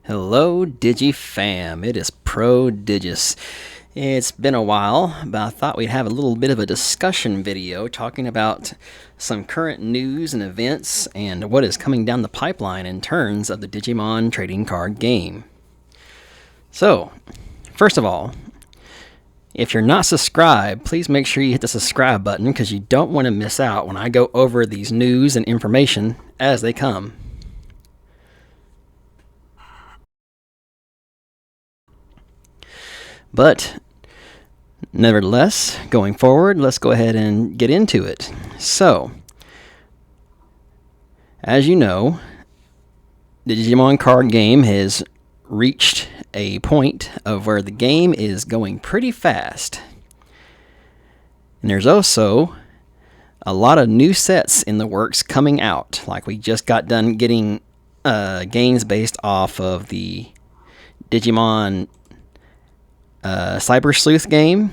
Hello, DigiFam. It is Prodigious. It's been a while, but I thought we'd have a little bit of a discussion video talking about some current news and events and what is coming down the pipeline in terms of the Digimon trading card game. So, first of all, if you're not subscribed, please make sure you hit the subscribe button because you don't want to miss out when I go over these news and information as they come. But nevertheless, going forward, let's go ahead and get into it. So, as you know, the Digimon card game has reached a point of where the game is going pretty fast. And there's also a lot of new sets in the works coming out. Like we just got done getting games based off of the Digimon Cyber Sleuth game.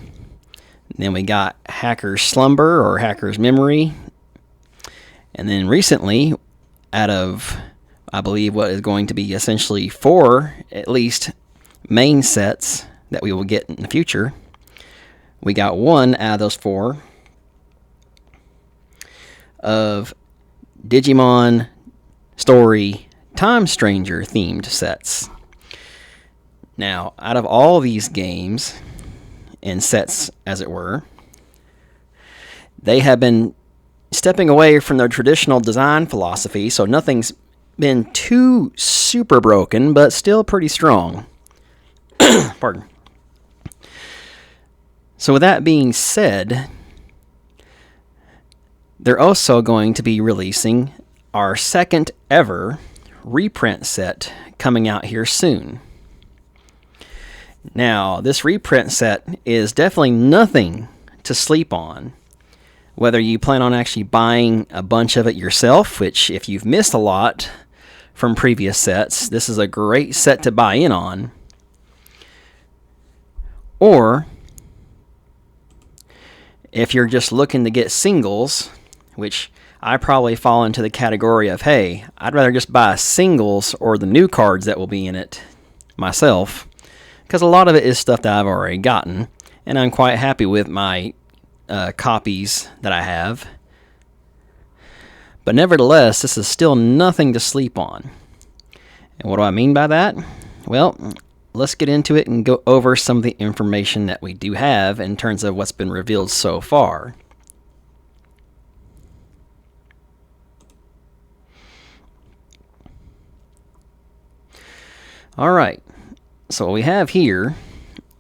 Then we got Hacker's Slumber or Hacker's Memory. And then recently, out of, I believe, what is going to be essentially 4, at least, main sets that we will get in the future, we got 1 out of those 4 of Digimon Story Time Stranger themed sets. Now, out of all these games and sets, as it were, they have been stepping away from their traditional design philosophy, so nothing's been too super broken, but still pretty strong. Pardon. So with that being said, they're also going to be releasing our second ever reprint set coming out here soon. Now, this reprint set is definitely nothing to sleep on. Whether you plan on actually buying a bunch of it yourself, which if you've missed a lot from previous sets, this is a great set to buy in on. Or, if you're just looking to get singles, which I probably fall into the category of, hey, I'd rather just buy singles or the new cards that will be in it myself. Because a lot of it is stuff that I've already gotten, and I'm quite happy with my copies that I have. But nevertheless, this is still nothing to sleep on. And what do I mean by that? Well, let's get into it and go over some of the information that we do have in terms of what's been revealed so far. Alright. So what we have here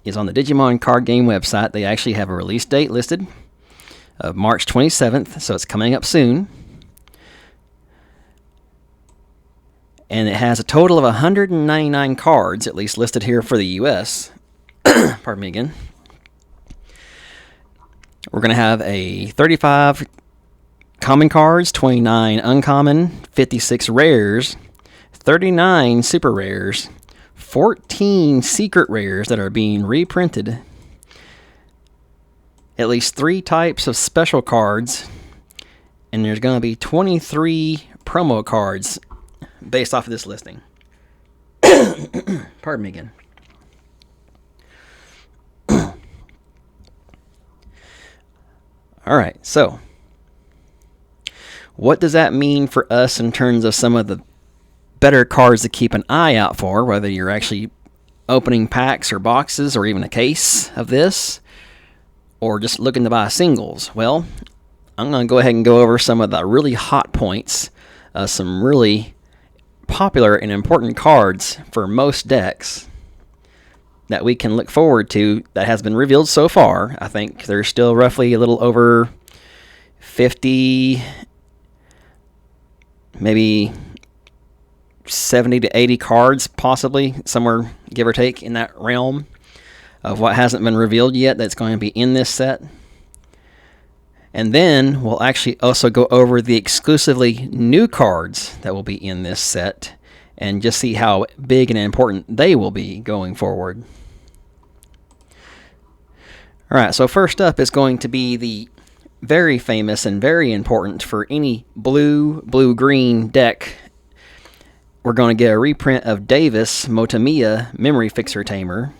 is on the Digimon card game website. They actually have a release date listed of March 27th, so it's coming up soon. And it has a total of 199 cards, at least listed here for the US. Pardon me again. We're going to have a 35 common cards, 29 uncommon, 56 rares, 39 super rares, 14 secret rares that are being reprinted, at least 3 types of special cards, and there's going to be 23 promo cards based off of this listing. Pardon me again. Alright, so what does that mean for us in terms of some of the better cards to keep an eye out for, whether you're actually opening packs or boxes or even a case of this, or just looking to buy singles? Well, I'm going to go ahead and go over some of the really hot points, some really popular and important cards for most decks that we can look forward to that has been revealed so far. I think there's still roughly a little over 50, maybe 70 to 80 cards, possibly, somewhere give or take in that realm of what hasn't been revealed yet that's going to be in this set. And then we'll actually also go over the exclusively new cards that will be in this set and just see how big and important they will be going forward. Alright, so first up is going to be the very famous and very important for any blue-green deck we're going to get a reprint of Davis Motamiya Memory Fixer Tamer.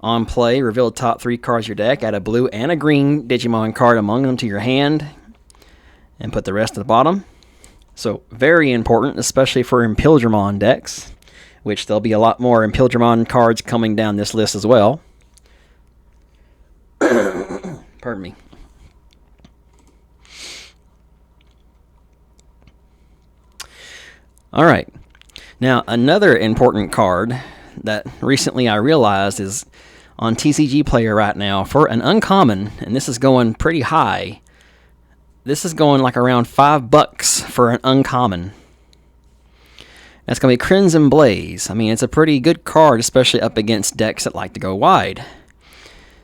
On play, reveal the top 3 cards of your deck, add a blue and a green Digimon card among them to your hand, and put the rest at the bottom. So very important, especially for Imperialdramon decks, which there'll be a lot more Imperialdramon cards coming down this list as well. Pardon me. Alright, now another important card that recently I realized is on TCG Player right now for an uncommon, and this is going pretty high. This is going like around $5 for an uncommon. That's going to be Crimson Blaze. I mean, it's a pretty good card, especially up against decks that like to go wide.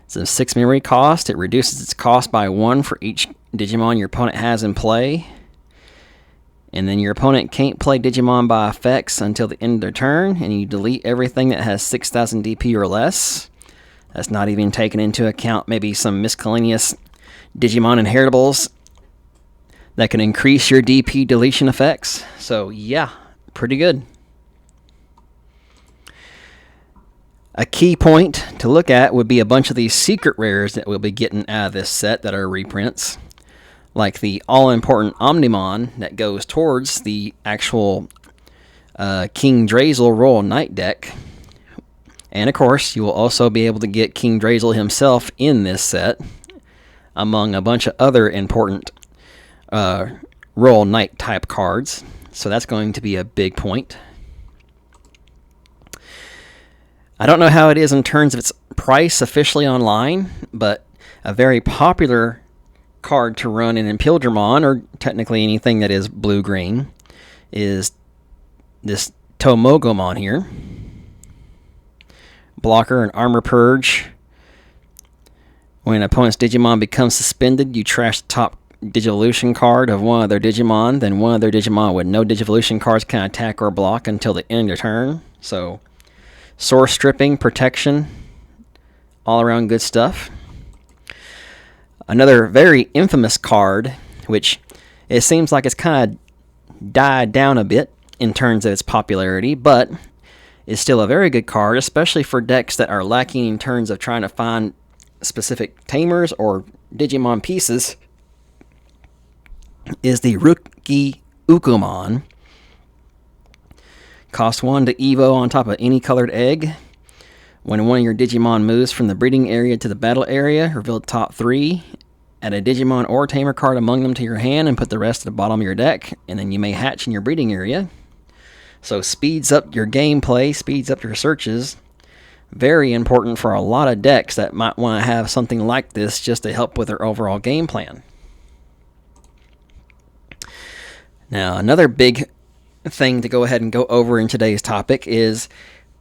It's a 6 memory cost. It reduces its cost by 1 for each Digimon your opponent has in play. And then your opponent can't play Digimon by effects until the end of their turn, and you delete everything that has 6,000 DP or less. That's not even taking into account maybe some miscellaneous Digimon inheritables that can increase your DP deletion effects. So yeah, pretty good. A key point to look at would be a bunch of these secret rares that we'll be getting out of this set that are reprints, like the all-important Omnimon that goes towards the actual King Drazel Royal Knight deck. And of course, you will also be able to get King Drazel himself in this set, among a bunch of other important Royal Knight type cards. So that's going to be a big point. I don't know how it is in terms of its price officially online, but a very popular card to run in Imperialdramon, or technically anything that is blue-green, is this Tomogomon here. Blocker and Armor Purge. When an opponent's Digimon becomes suspended, you trash the top Digivolution card of one of their Digimon. Then one of their Digimon with no Digivolution cards can attack or block until the end of your turn. So, source stripping, protection, all around good stuff. Another very infamous card, which it seems like it's kind of died down a bit in terms of its popularity, but is still a very good card, especially for decks that are lacking in terms of trying to find specific tamers or Digimon pieces, is the Rookie Ukumon. Cost 1 to Evo on top of any colored egg. When one of your Digimon moves from the breeding area to the battle area, reveal the top 3. Add a Digimon or Tamer card among them to your hand and put the rest at the bottom of your deck, and then you may hatch in your breeding area. So speeds up your gameplay, speeds up your searches. Very important for a lot of decks that might want to have something like this just to help with their overall game plan. Now, another big thing to go ahead and go over in today's topic is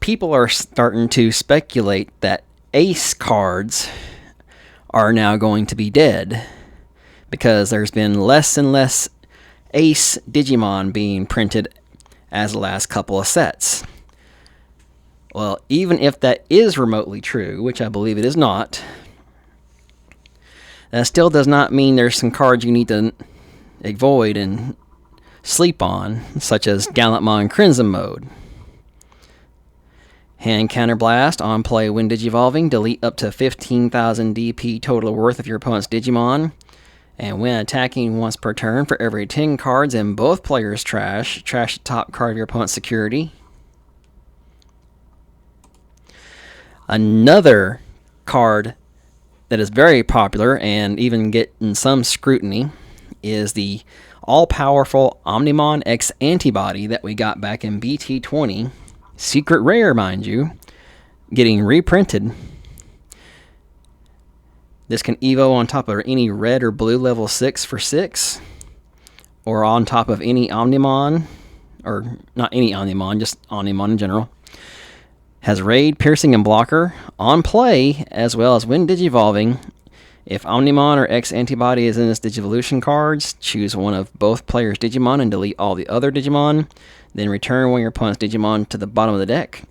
people are starting to speculate that ace cards are now going to be dead because there's been less and less ace Digimon being printed as the last couple of sets. Well, even if that is remotely true, which I believe it is not, that still does not mean there's some cards you need to avoid and sleep on, such as Gallantmon Crimson Mode. Hand Counterblast, on play when Digivolving, delete up to 15,000 DP total worth of your opponent's Digimon. And when attacking once per turn, for every 10 cards in both players' trash the top card of your opponent's security. Another card that is very popular and even getting some scrutiny is the all-powerful Omnimon X Antibody that we got back in BT20. Secret rare, mind you, getting reprinted. This can Evo on top of any red or blue level 6 for 6, or on top of any Omnimon, or not any Omnimon, just Omnimon in general. Has Raid, Piercing, and Blocker on play, as well as when Digivolving. If Omnimon or X Antibody is in its Digivolution cards, choose one of both players' Digimon and delete all the other Digimon. Then return one of your opponent's Digimon to the bottom of the deck.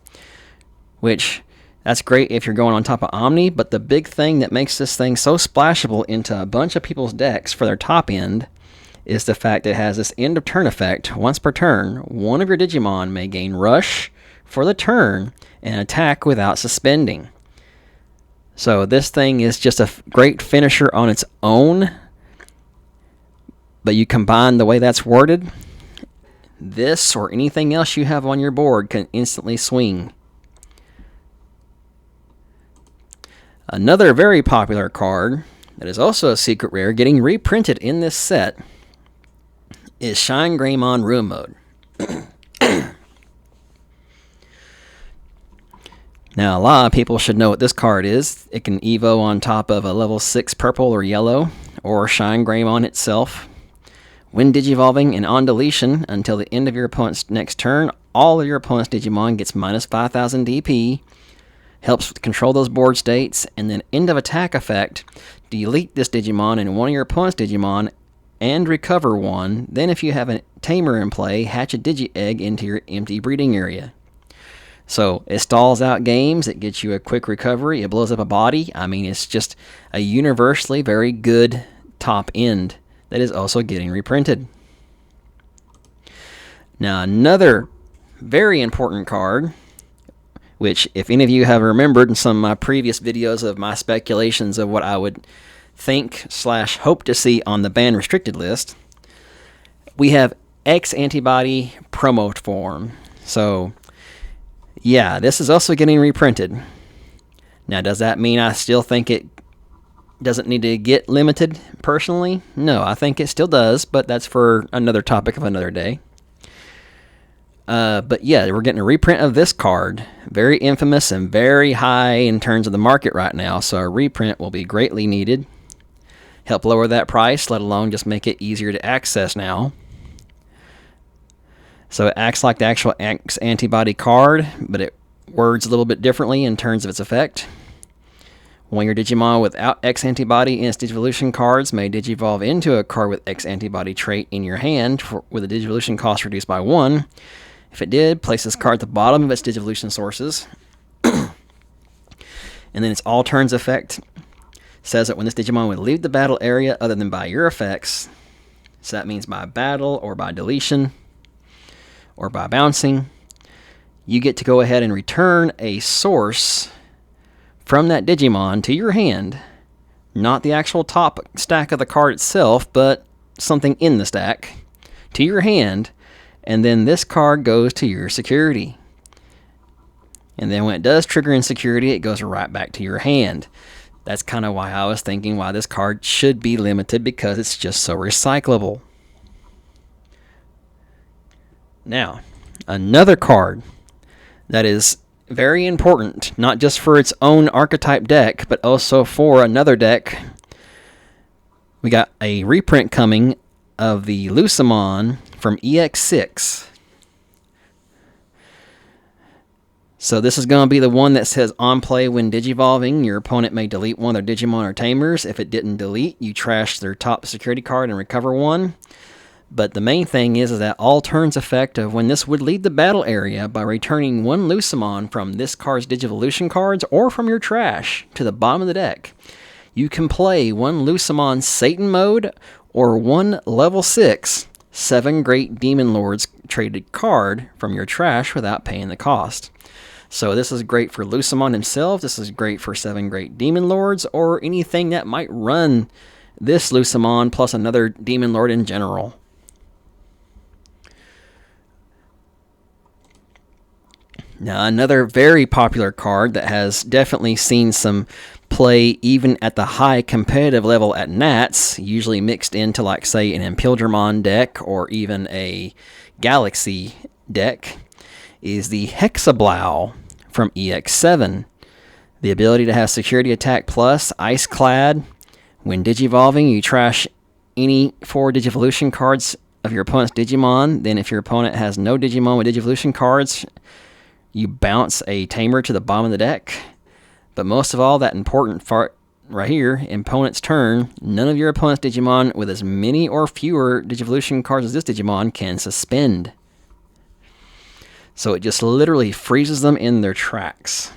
Which, that's great if you're going on top of Omni, but the big thing that makes this thing so splashable into a bunch of people's decks for their top end is the fact that it has this end of turn effect. Once per turn, one of your Digimon may gain Rush for the turn and attack without suspending. So this thing is just a great finisher on its own, but you combine the way that's worded, this or anything else you have on your board can instantly swing. Another very popular card that is also a secret rare getting reprinted in this set is ShineGraymon Room Mode. Now, a lot of people should know what this card is. It can evo on top of a level 6 purple or yellow, or ShineGraymon itself. When digivolving and on deletion until the end of your opponent's next turn, all of your opponent's Digimon gets minus 5,000 DP, helps control those board states, and then end of attack effect, delete this Digimon and one of your opponent's Digimon and recover one. Then if you have a tamer in play, hatch a Digi-Egg into your empty breeding area. So it stalls out games, it gets you a quick recovery, it blows up a body. I mean, it's just a universally very good top end that is also getting reprinted. Now, another very important card, which if any of you have remembered in some of my previous videos of my speculations of what I would think / hope to see on the ban restricted list, we have X antibody promo form. So yeah, this is also getting reprinted. Now, does that mean I still think it doesn't need to get limited personally? No, I think it still does, but that's for another topic of another day. But yeah, we're getting a reprint of this card. Very infamous and very high in terms of the market right now, so a reprint will be greatly needed. Help lower that price, let alone just make it easier to access now. So it acts like the actual X antibody card, but it words a little bit differently in terms of its effect. When your Digimon without X antibody in its Digivolution cards may Digivolve into a card with X antibody trait in your hand with a Digivolution cost reduced by 1. If it did, place this card at the bottom of its Digivolution sources. And then its all turns effect says that when this Digimon would leave the battle area other than by your effects, so that means by battle or by deletion or by bouncing, you get to go ahead and return a source from that Digimon to your hand. Not the actual top stack of the card itself, but something in the stack to your hand, and then this card goes to your security. And then when it does trigger in security, it goes right back to your hand. That's kind of why I was thinking why this card should be limited, because it's just so recyclable. Now, another card that is very important, not just for its own archetype deck, but also for another deck. We got a reprint coming of the Lucemon from EX6. So this is going to be the one that says on play when digivolving, your opponent may delete one of their Digimon or Tamers. If it didn't delete, you trash their top security card and recover one. But the main thing is that all turns effect of when this would leave the battle area by returning one Lucemon from this card's Digivolution cards or from your trash to the bottom of the deck. You can play one Lucemon Satan mode or one level 6 7 Great Demon Lords traded card from your trash without paying the cost. So this is great for Lucemon himself, this is great for 7 Great Demon Lords, or anything that might run this Lucemon plus another Demon Lord in general. Now, another very popular card that has definitely seen some play even at the high competitive level at Nats, usually mixed into, like, say, an Imperialdramon deck or even a Galaxy deck, is the Hexablow from EX7. The ability to have Security Attack Plus, Ice Clad. When digivolving, you trash any 4 Digivolution cards of your opponent's Digimon. Then if your opponent has no Digimon with Digivolution cards, you bounce a Tamer to the bottom of the deck. But most of all, that important part right here, opponent's turn, none of your opponent's Digimon with as many or fewer Digivolution cards as this Digimon can suspend. So it just literally freezes them in their tracks.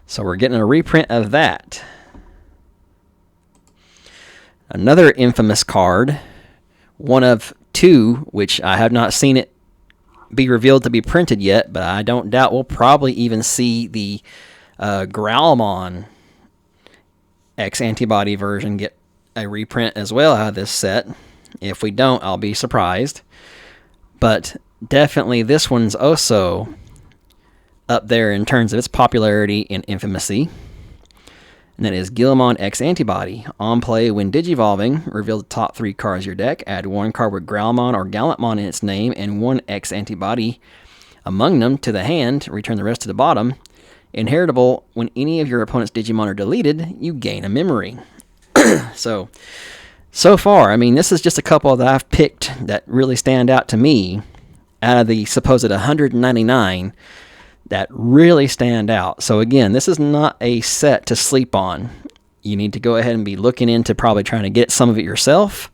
So we're getting a reprint of that. Another infamous card one of two, which I have not seen it be revealed to be printed yet, but I don't doubt we'll probably even see the Growlmon X antibody version get a reprint as well out of this set. If we don't, I'll be surprised. But definitely this one's also up there in terms of its popularity and infamousy. And that is Guilmon X Antibody. On play, when Digivolving, reveal the top 3 cards of your deck. Add 1 card with Growlmon or Gallantmon in its name and 1 X Antibody among them to the hand. Return the rest to the bottom. Inheritable, when any of your opponent's Digimon are deleted, you gain a memory. So far, I mean, this is just a couple that I've picked that really stand out to me out of the supposed 199 that really stand out. So again, this is not a set to sleep on. You need to go ahead and be looking into probably trying to get some of it yourself,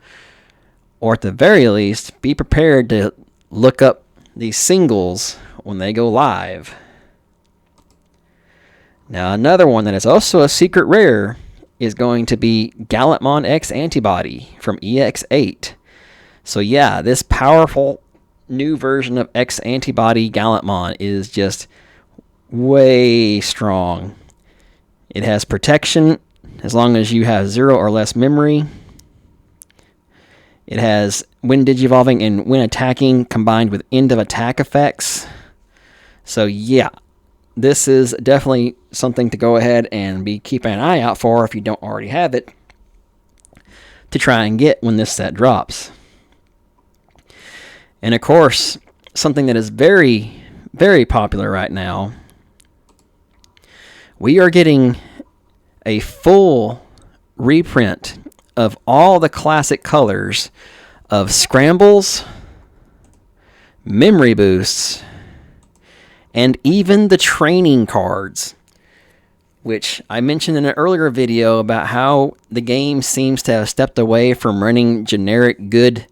or at the very least, be prepared to look up these singles when they go live. Now, another one that is also a secret rare is going to be Gallantmon X Antibody from EX8. So yeah, this powerful new version of X Antibody Gallantmon is just way strong. It has protection as long as you have 0 or less memory. It has when digivolving and when attacking combined with end of attack effects. So yeah, this is definitely something to go ahead and be keeping an eye out for if you don't already have it, to try and get when this set drops. And of course, something that is very, very popular right now, we are getting a full reprint of all the classic colors of Scrambles, Memory Boosts, and even the training cards, which I mentioned in an earlier video about how the game seems to have stepped away from running generic good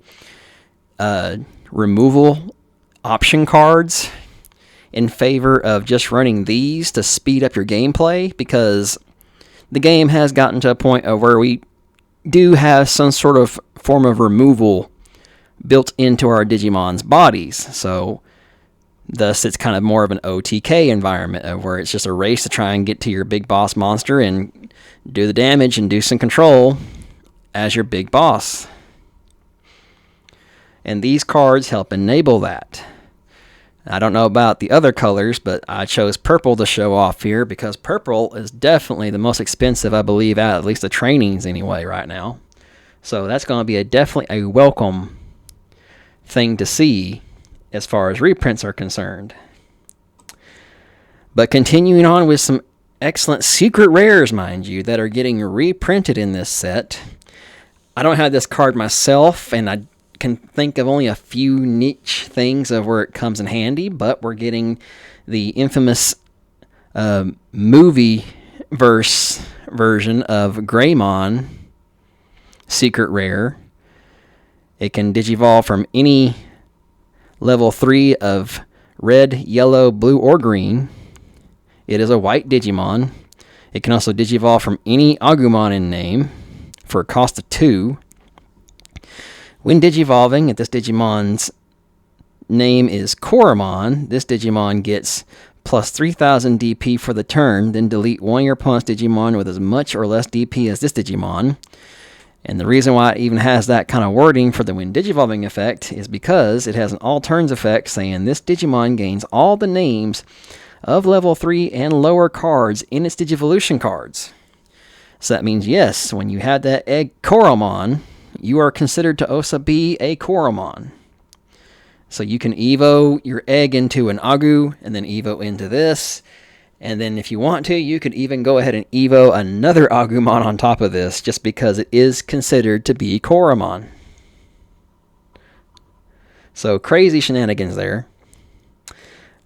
removal option cards in favor of just running these to speed up your gameplay, because the game has gotten to a point of where we do have some sort of form of removal built into our Digimon's bodies. So thus it's kind of more of an OTK environment of where it's just a race to try and get to your big boss monster and do the damage and do some control as your big boss. And these cards help enable that. I don't know about the other colors, but I chose purple to show off here because purple is definitely the most expensive, I believe, out at least the trainings anyway right now. So that's going to be definitely a welcome thing to see as far as reprints are concerned. But continuing on with some excellent secret rares, mind you, that are getting reprinted in this set. I don't have this card myself, and I can think of only a few niche things of where it comes in handy, but we're getting the infamous movie verse version of Greymon secret rare. It can digivolve from any level 3 of red, yellow, blue, or green. It is a white Digimon. It can also digivolve from any Agumon in name for a cost of 2. When digivolving, if this Digimon's name is Koromon, this Digimon gets plus 3000 DP for the turn, then delete one of your opponent's Digimon with as much or less DP as this Digimon. And the reason why it even has that kind of wording for the when digivolving effect is because it has an all turns effect saying this Digimon gains all the names of level 3 and lower cards in its Digivolution cards. So that means, yes, when you have that egg Koromon, you are considered to also be a Koromon. So you can Evo your egg into an Agu, and then Evo into this. And then if you want to, you could even go ahead and Evo another Agumon on top of this, just because it is considered to be Koromon. So crazy shenanigans there.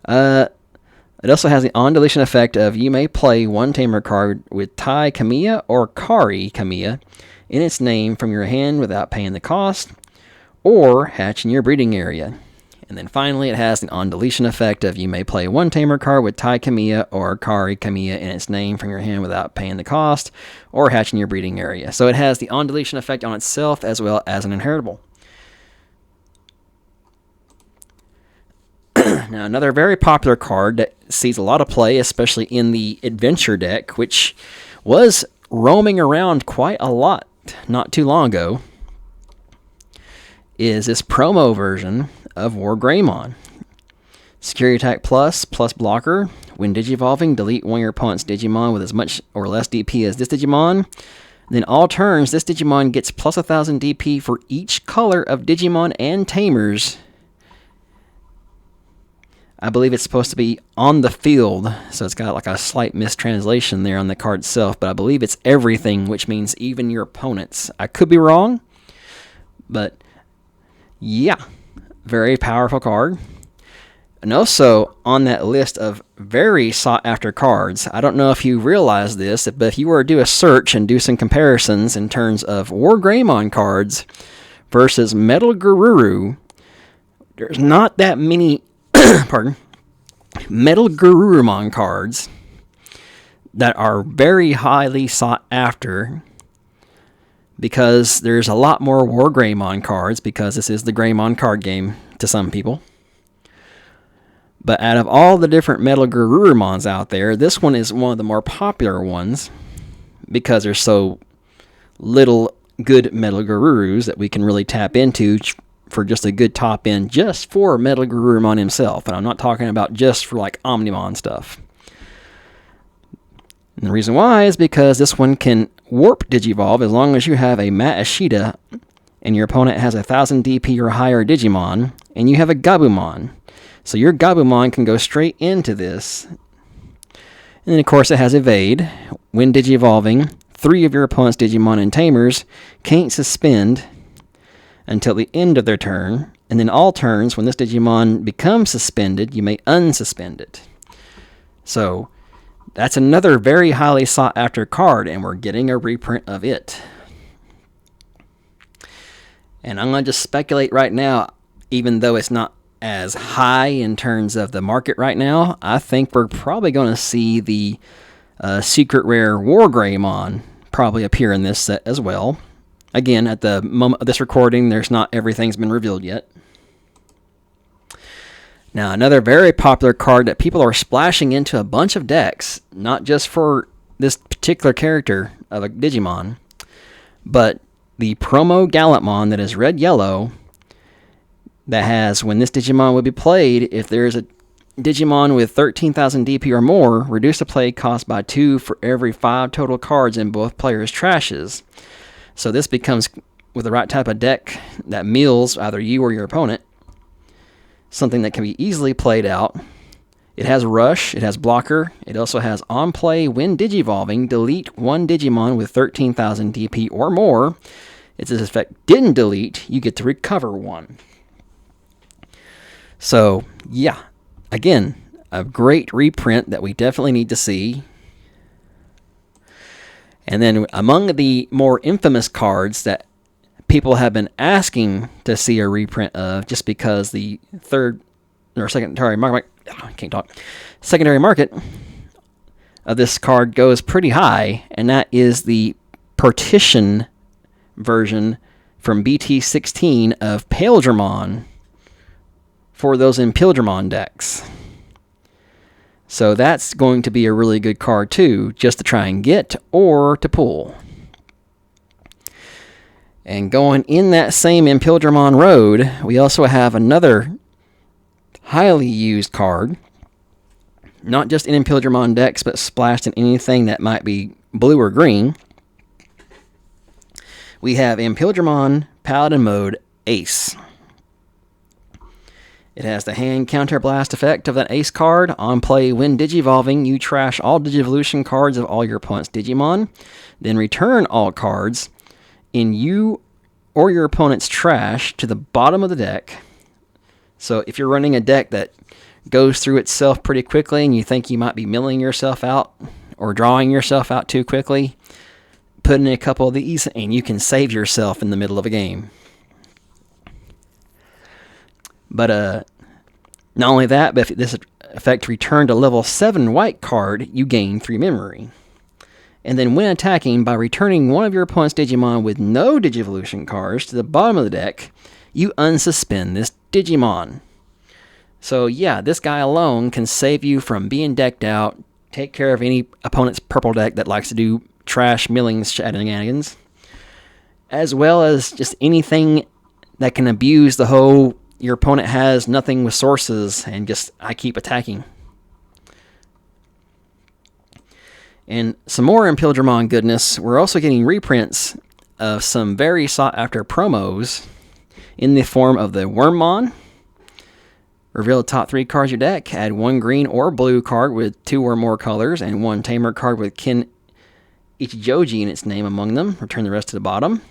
It also has the on-deletion effect of you may play one Tamer card with Tai Kamiya or Kari Kamiya in its name from your hand without paying the cost, or hatch in your breeding area. And then finally, it has the on-deletion effect of you may play one Tamer card with Tai Kamiya or Kari Kamiya in its name from your hand without paying the cost, or hatch in your breeding area. So it has the on-deletion effect on itself as well as an inheritable. Now, another very popular card that sees a lot of play, especially in the Adventure deck, which was roaming around quite a lot not too long ago, is this promo version of Greymon. Security attack plus blocker. When digivolving, delete one of your opponent's Digimon with as much or less DP as this Digimon. Then all turns, this Digimon gets plus 1,000 DP for each color of Digimon and Tamers. I believe it's supposed to be on the field, so it's got like a slight mistranslation there on the card itself, but I believe it's everything, which means even your opponents. I could be wrong, but yeah, very powerful card. And also on that list of very sought after cards, I don't know if you realize this, but if you were to do a search and do some comparisons in terms of Greymon cards versus Metal Garuru, there's not that many Metal Garurumon cards that are very highly sought after, because there's a lot more Greymon cards, because this is the Greymon card game to some people. But out of all the different Metal Garurumons out there, this one is one of the more popular ones, because there's so little good Metal Garurus that we can really tap into for just a good top end just for Metal Garurumon himself. And I'm not talking about just for like Omnimon stuff. And the reason why is because this one can warp Digivolve as long as you have a Matt Ashita and your opponent has 1,000 DP or higher Digimon and you have a Gabumon. So your Gabumon can go straight into this. And then of course it has Evade. When Digivolving, 3 of your opponent's Digimon and Tamers can't suspend until the end of their turn, and then all turns, when this Digimon becomes suspended, you may unsuspend it. So that's another very highly sought after card, and we're getting a reprint of it. And I'm going to just speculate right now, even though it's not as high in terms of the market right now, I think we're probably going to see the secret rare Greymon probably appear in this set as well. Again, at the moment of this recording, everything's been revealed yet. Now, another very popular card that people are splashing into a bunch of decks, not just for this particular character of a Digimon, but the promo Gallantmon that is red-yellow, that has, when this Digimon would be played, if there's a Digimon with 13,000 DP or more, reduce the play cost by 2 for every 5 total cards in both players' trashes. So this becomes, with the right type of deck that mills either you or your opponent, something that can be easily played out. It has Rush, it has Blocker, it also has On Play, when Digivolving, delete 1 Digimon with 13,000 DP or more. If this effect didn't delete, you get to recover 1. So, yeah, again, a great reprint that we definitely need to see. And then among the more infamous cards that people have been asking to see a reprint of, just because the secondary market of this card goes pretty high, and that is the partition version from BT16 of Imperialdramon for those Imperialdramon decks. So that's going to be a really good card too, just to try and get or to pull. And going in that same Imperialdramon road, we also have another highly used card, not just in Imperialdramon decks, but splashed in anything that might be blue or green. We have Imperialdramon Paladin Mode Ace. It has the hand counterblast effect of that Ace card. On play, when Digivolving, you trash all Digivolution cards of all your opponent's Digimon. Then return all cards in you or your opponent's trash to the bottom of the deck. So if you're running a deck that goes through itself pretty quickly and you think you might be milling yourself out or drawing yourself out too quickly, put in a couple of these and you can save yourself in the middle of a game. But not only that, but if this effect returned a level 7 white card, you gain 3 memory. And then when attacking, by returning one of your opponent's Digimon with no Digivolution cards to the bottom of the deck, you unsuspend this Digimon. So yeah, this guy alone can save you from being decked out, take care of any opponent's purple deck that likes to do trash milling shenanigans, as well as just anything that can abuse the whole your opponent has nothing with sources and just I keep attacking. And some more Imperialdramon goodness, we're also getting reprints of some very sought after promos in the form of the Wormmon. Reveal the top 3 cards of your deck, add 1 green or blue card with 2 or more colors, and 1 Tamer card with Kin Ichijoji in its name among them. Return the rest to the bottom.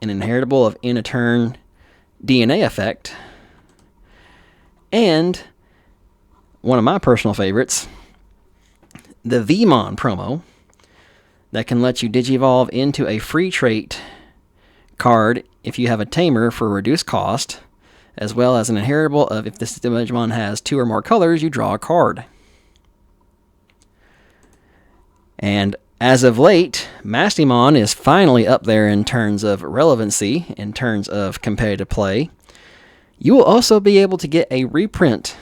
An inheritable of in a turn DNA effect. And one of my personal favorites, the Vmon promo, that can let you digivolve into a free trait card if you have a Tamer for a reduced cost, as well as an inheritable of if this Digimon has 2 or more colors, you draw a card. And as of late, Mastimon is finally up there in terms of relevancy, in terms of competitive play. You will also be able to get a reprint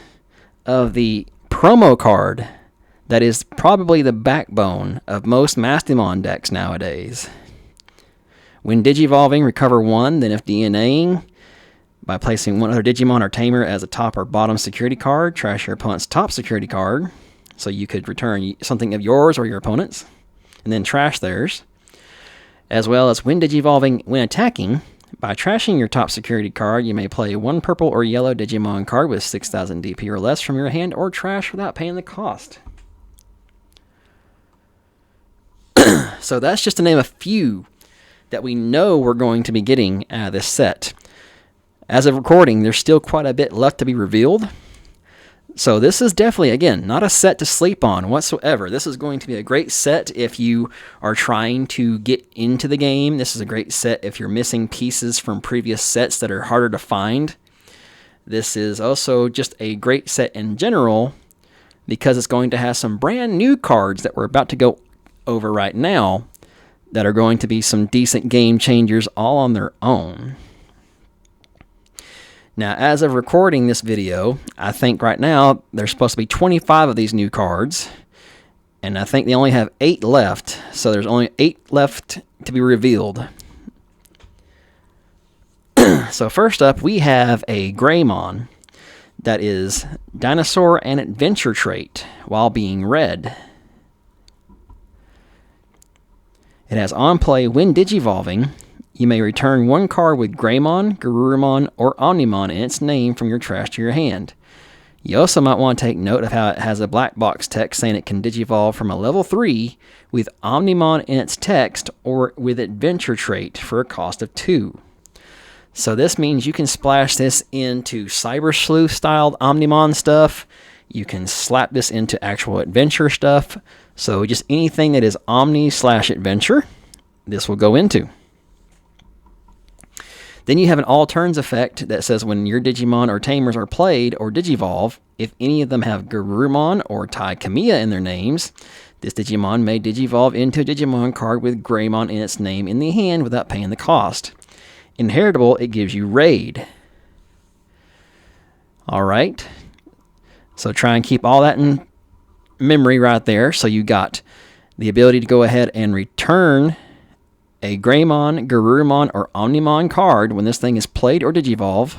of the promo card that is probably the backbone of most Mastimon decks nowadays. When digivolving, recover 1, then if DNAing, by placing 1 other Digimon or Tamer as a top or bottom security card, trash your opponent's top security card, so you could return something of yours or your opponent's, and then trash theirs. As well as when digivolving, when attacking, by trashing your top security card, you may play 1 purple or yellow Digimon card with 6,000 DP or less from your hand, or trash without paying the cost. So that's just to name a few that we know we're going to be getting out of this set. As of recording, there's still quite a bit left to be revealed. So this is definitely, again, not a set to sleep on whatsoever. This is going to be a great set if you are trying to get into the game. This is a great set if you're missing pieces from previous sets that are harder to find. This is also just a great set in general because it's going to have some brand new cards that we're about to go over right now that are going to be some decent game changers all on their own. Now, as of recording this video, I think right now there's supposed to be 25 of these new cards, and I think they only have 8 left, so there's only 8 left to be revealed. So first up, we have a Greymon that is Dinosaur and Adventure trait while being red. It has on play when digivolving. You may return 1 card with Greymon, Garurumon, or Omnimon in its name from your trash to your hand. You also might want to take note of how it has a black box text saying it can digivolve from a level 3 with Omnimon in its text or with Adventure trait for a cost of 2. So this means you can splash this into Cyber Sleuth styled Omnimon stuff. You can slap this into actual adventure stuff. So just anything that is Omni/adventure, this will go into. Then you have an all turns effect that says when your Digimon or Tamers are played or digivolve, if any of them have Garurumon or Tai Kamiya in their names, this Digimon may digivolve into a Digimon card with Greymon in its name in the hand without paying the cost. Inheritable, it gives you Raid. Alright, so try and keep all that in memory right there. So you got the ability to go ahead and return a Greymon, Garurumon, or Omnimon card when this thing is played or digivolve.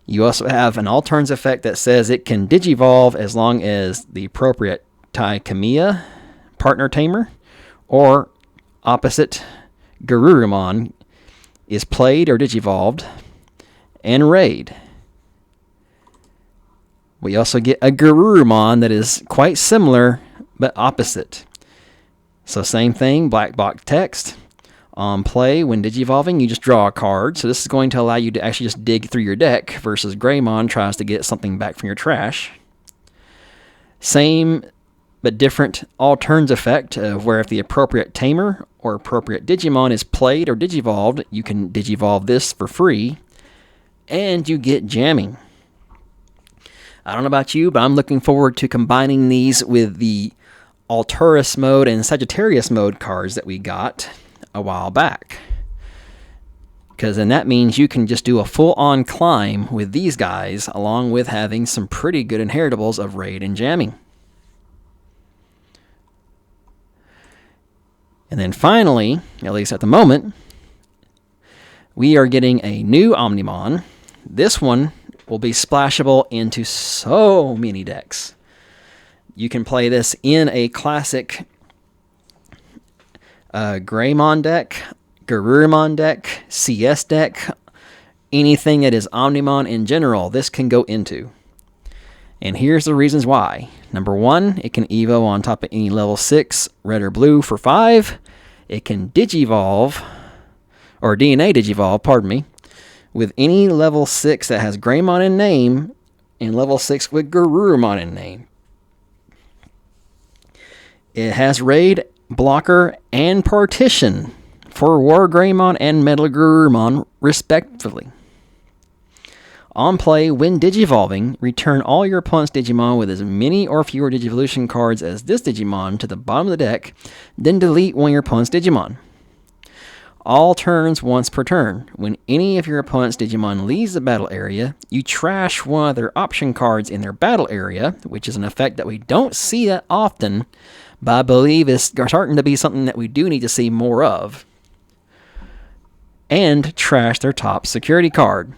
You also have an all turns effect that says it can digivolve as long as the appropriate Tai Kamiya partner tamer or opposite Garurumon is played or digivolved, and Raid. We also get a Garurumon that is quite similar but opposite. So same thing, black box text. On play, when digivolving, you just draw a card. So this is going to allow you to actually just dig through your deck versus Greymon tries to get something back from your trash. Same but different all turns effect of where if the appropriate tamer or appropriate Digimon is played or digivolved, you can digivolve this for free. And you get jamming. I don't know about you, but I'm looking forward to combining these with the Alturus mode and Sagittarius mode cards that we got a while back. because then that means you can just do a full-on climb with these guys, along with having some pretty good inheritables of raid and jamming. And then finally, at least at the moment, we are getting a new Omnimon. This one will be splashable into so many decks. You can play this in a classic Greymon deck, Garurumon deck, CS deck, anything that is Omnimon in general, this can go into. And here's the reasons why. Number one, it can Evo on top of any level 6, red or blue for 5. It can Digivolve, or DNA Digivolve, pardon me, with any level 6 that has Greymon in name, and level 6 with Garurumon in name. It has Raid, Blocker, and Partition for War Greymon and Metal Garurumon, respectively. On play, when Digivolving, return all your opponent's Digimon with as many or fewer Digivolution cards as this Digimon to the bottom of the deck, then delete one of your opponent's Digimon. All turns once per turn. When any of your opponent's Digimon leaves the battle area, you trash one of their option cards in their battle area, which is an effect that we don't see that often, but I believe is starting to be something that we do need to see more of. And trash their top security card.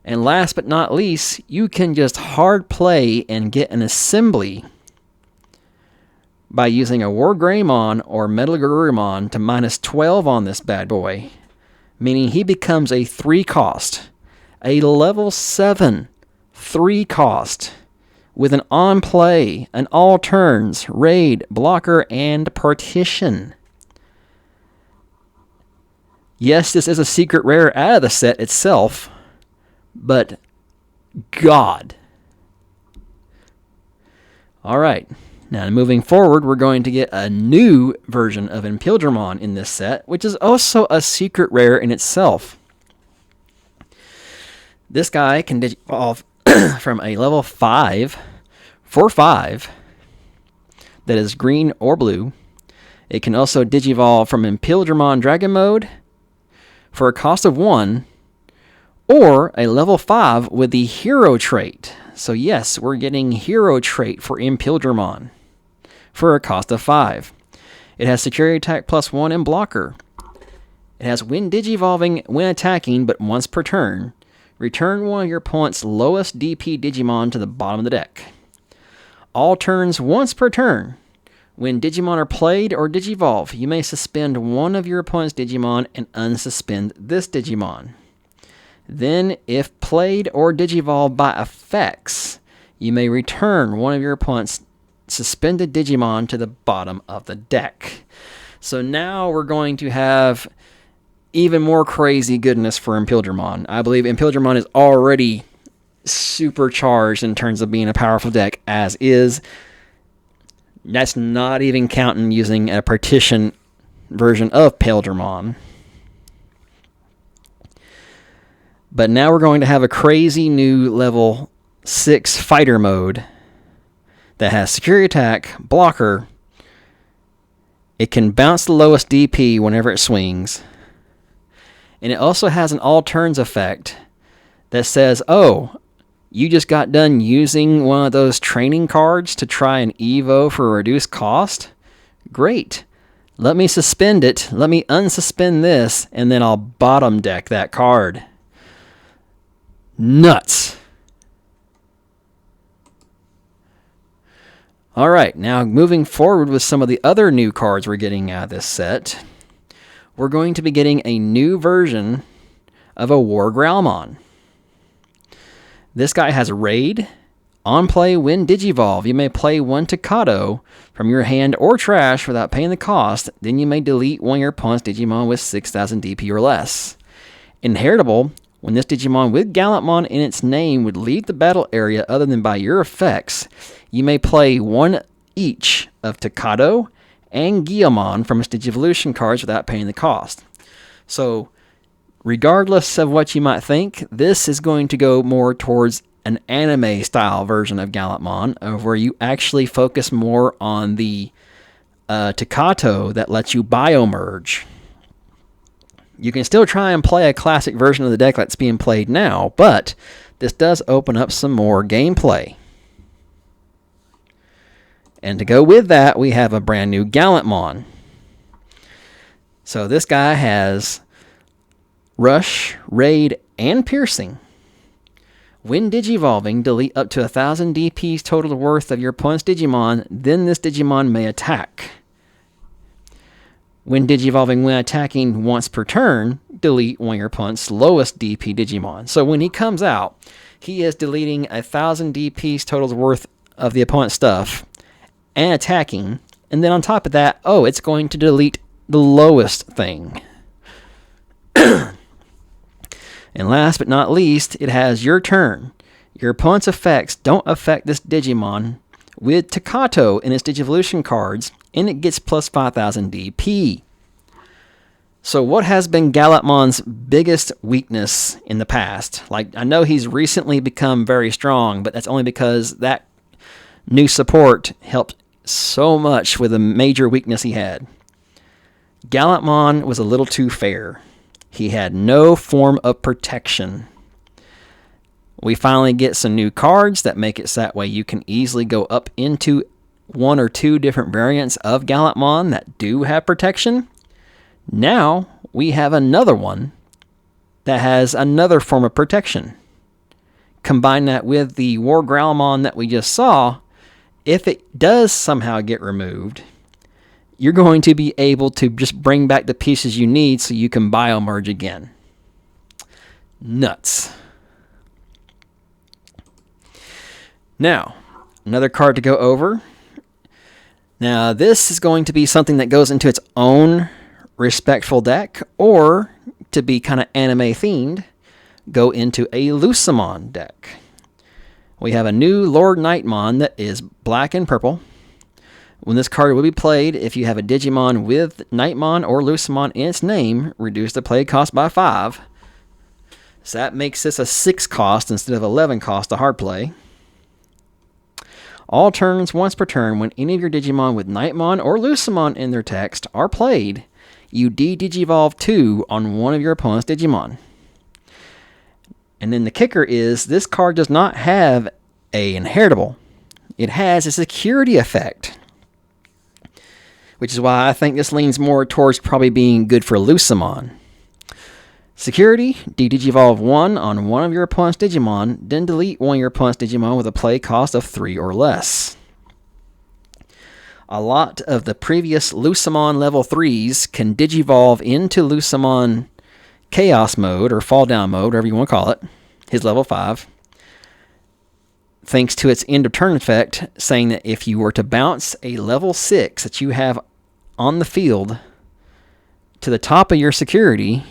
And last but not least, you can just hard play and get an assembly by using a War Greymon or Metal Garurumon to -12 on this bad boy, meaning he becomes a 3 cost, a level 7 3 cost, with an on play, an all turns, raid, blocker, and partition. Yes, this is a secret rare out of the set itself, but God. Alright, now moving forward, we're going to get a new version of Imperialdramon in this set, which is also a secret rare in itself. This guy can evolve from a level 5 for 5 that is green or blue. It can also Digivolve from Imperialdramon Dragon Mode for a cost of 1, or a level 5 with the Hero trait. So yes, we're getting Hero trait for Imperialdramon for a cost of 5. It has Security Attack +1 and Blocker. It has when Digivolving when attacking, but once per turn. Return one of your opponent's lowest DP Digimon to the bottom of the deck. All turns once per turn. When Digimon are played or Digivolve, you may suspend one of your opponent's Digimon and unsuspend this Digimon. Then, if played or Digivolved by effects, you may return one of your opponent's suspended Digimon to the bottom of the deck. So now we're going to have even more crazy goodness for Imperialdramon. I believe Imperialdramon is already supercharged in terms of being a powerful deck as is. That's not even counting using a partition version of Imperialdramon. But now we're going to have a crazy new level 6 fighter mode that has security attack, blocker. It can bounce the lowest DP whenever it swings. And it also has an all turns effect that says, oh, you just got done using one of those training cards to try and Evo for a reduced cost? Great. Let me suspend it. Let me unsuspend this, and then I'll bottom deck that card. Nuts. Alright, now moving forward with some of the other new cards we're getting out of this set, we're going to be getting a new version of a War Growlmon. This guy has a raid. On play, when Digivolve, you may play one Takato from your hand or trash without paying the cost. Then you may delete one of your opponent's Digimon with 6,000 DP or less. Inheritable, when this Digimon with Gallantmon in its name would leave the battle area other than by your effects, you may play one each of Takato and Guillamon from its Digivolution cards without paying the cost. So, regardless of what you might think, this is going to go more towards an anime-style version of Gallantmon, of where you actually focus more on the Takato that lets you biomerge. You can still try and play a classic version of the deck that's being played now, but this does open up some more gameplay. And to go with that, we have a brand new Gallantmon. So this guy has Rush, Raid, and Piercing. When Digivolving, delete up to 1,000 DP's total worth of your opponent's Digimon, then this Digimon may attack. When Digivolving when attacking once per turn, delete one of your opponent's lowest DP Digimon. So when he comes out, he is deleting 1,000 DP's total worth of the opponent's stuff and attacking. And then on top of that, it's going to delete the lowest thing. And last but not least, it has your turn. Your opponent's effects don't affect this Digimon with Takato in its Digivolution cards, and it gets plus 5,000 DP. So what has been Gallantmon's biggest weakness in the past? Like, I know he's recently become very strong, but that's only because that new support helped so much with a major weakness he had. Gallantmon was a little too fair. He had no form of protection. We finally get some new cards that make it so that way you can easily go up into one or two different variants of Gallantmon that do have protection. Now we have another one that has another form of protection. Combine that with the War Growlmon that we just saw. If it does somehow get removed, you're going to be able to just bring back the pieces you need so you can biomerge again. Nuts. Now, another card to go over. Now, this is going to be something that goes into its own respectful deck, or to be kind of anime themed, go into a Lucemon deck. We have a new Lord Nightmon that is black and purple. When this card will be played, if you have a Digimon with Nightmon or Lucemon in its name, reduce the play cost by 5. So that makes this a 6 cost instead of 11 cost to hard play. All turns, once per turn, when any of your Digimon with Nightmon or Lucemon in their text are played, you de-Digivolve 2 on one of your opponent's Digimon. And then the kicker is, this card does not have a inheritable. It has a security effect, which is why I think this leans more towards probably being good for Lucemon. Security, de-Digivolve 1 on one of your opponent's Digimon, then delete one of your opponent's Digimon with a play cost of 3 or less. A lot of the previous Lucemon level 3s can Digivolve into Lucemon Chaos mode, or Fall Down mode, whatever you want to call it, his level 5, thanks to its end of turn effect, saying that if you were to bounce a level 6 that you have on the field to the top of your security,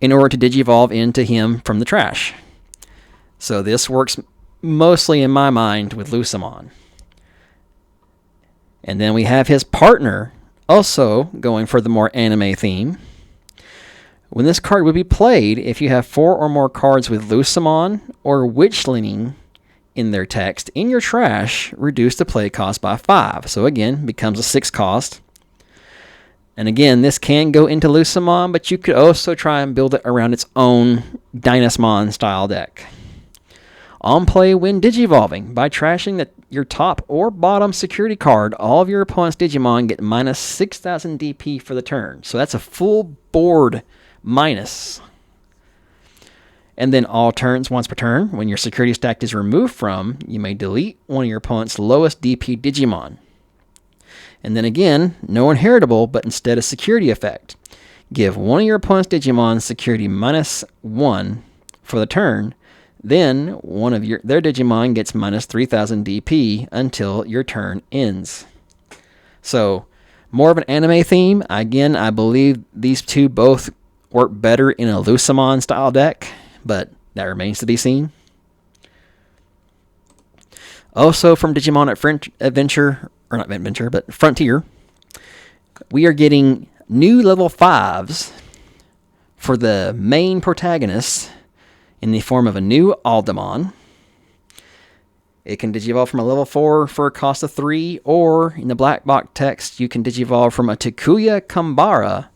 in order to Digivolve into him from the trash. So this works mostly, in my mind, with Lucemon. And then we have his partner also going for the more anime theme. When this card would be played, if you have 4 or more cards with Lucemon or Witchling in their text in your trash, reduce the play cost by 5. So again, becomes a 6 cost. And again, this can go into Lucemon, but you could also try and build it around its own Dynasmon style deck. On play when Digivolving, by trashing your top or bottom security card, all of your opponent's Digimon get minus 6,000 DP for the turn. So that's a full board minus. And then all turns, once per turn, when your security stack is removed from, you may delete one of your opponent's lowest DP Digimon. And then again, no inheritable, but instead a security effect. Give one of your opponent's Digimon security minus 1 for the turn. Then one of their Digimon gets minus 3,000 DP until your turn ends. So, more of an anime theme. Again, I believe these two both work better in a Lucemon style deck, but that remains to be seen. Also from Digimon Frontier, we are getting new level 5s for the main protagonists in the form of a new Omnimon. It can Digivolve from a level 4 for a cost of 3, or in the black box text, you can Digivolve from a Takuya Kambara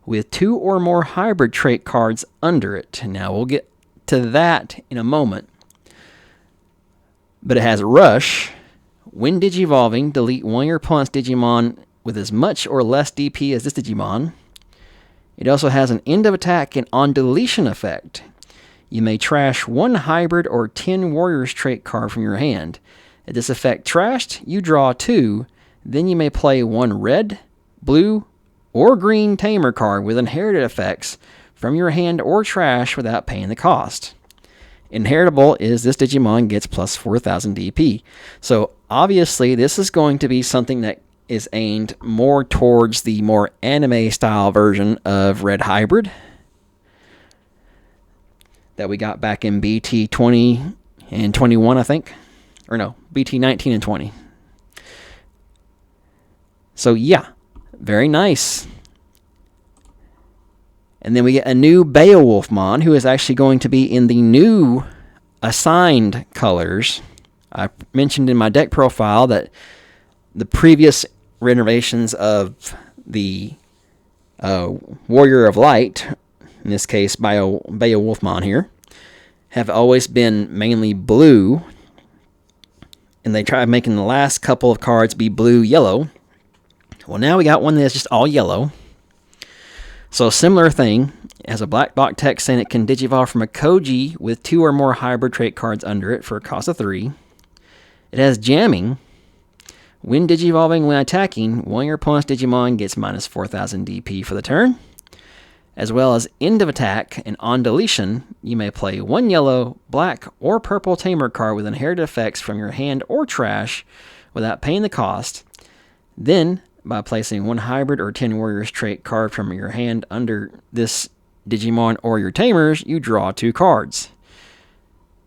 with 2 or more hybrid trait cards under it. Now, we'll get to that in a moment. But it has Rush. When Digivolving, delete one of your opponent's Digimon with as much or less DP as this Digimon. It also has an end of attack and on deletion effect. You may trash 1 hybrid or 10 warriors trait card from your hand. If this effect trashed, you draw 2. Then you may play 1 red, blue, or green tamer card with inherited effects from your hand or trash without paying the cost. Inheritable is this Digimon gets plus 4,000 DP. So obviously this is going to be something that is aimed more towards the more anime style version of Red Hybrid that we got back in BT 20 and 21, I think. Or no, BT 19 and 20. So yeah, very nice. And then we get a new Beowulfmon, who is actually going to be in the new assigned colors. I mentioned in my deck profile that the previous renovations of the Warrior of Light, in this case Beowulfmon here, have always been mainly blue. And they tried making the last couple of cards be blue-yellow. Well, now we got one that's just all yellow. So similar thing, it has a black box text saying it can digivolve from a Koji with 2 or more hybrid trait cards under it for a cost of 3. It has jamming. When digivolving, when attacking, one of your opponent's Digimon gets minus 4,000 DP for the turn. As well as end of attack and on deletion, you may play 1 yellow, black, or purple tamer card with inherited effects from your hand or trash without paying the cost. Then, by placing 1 hybrid or 10 warriors trait card from your hand under this Digimon or your tamers, you draw 2 cards.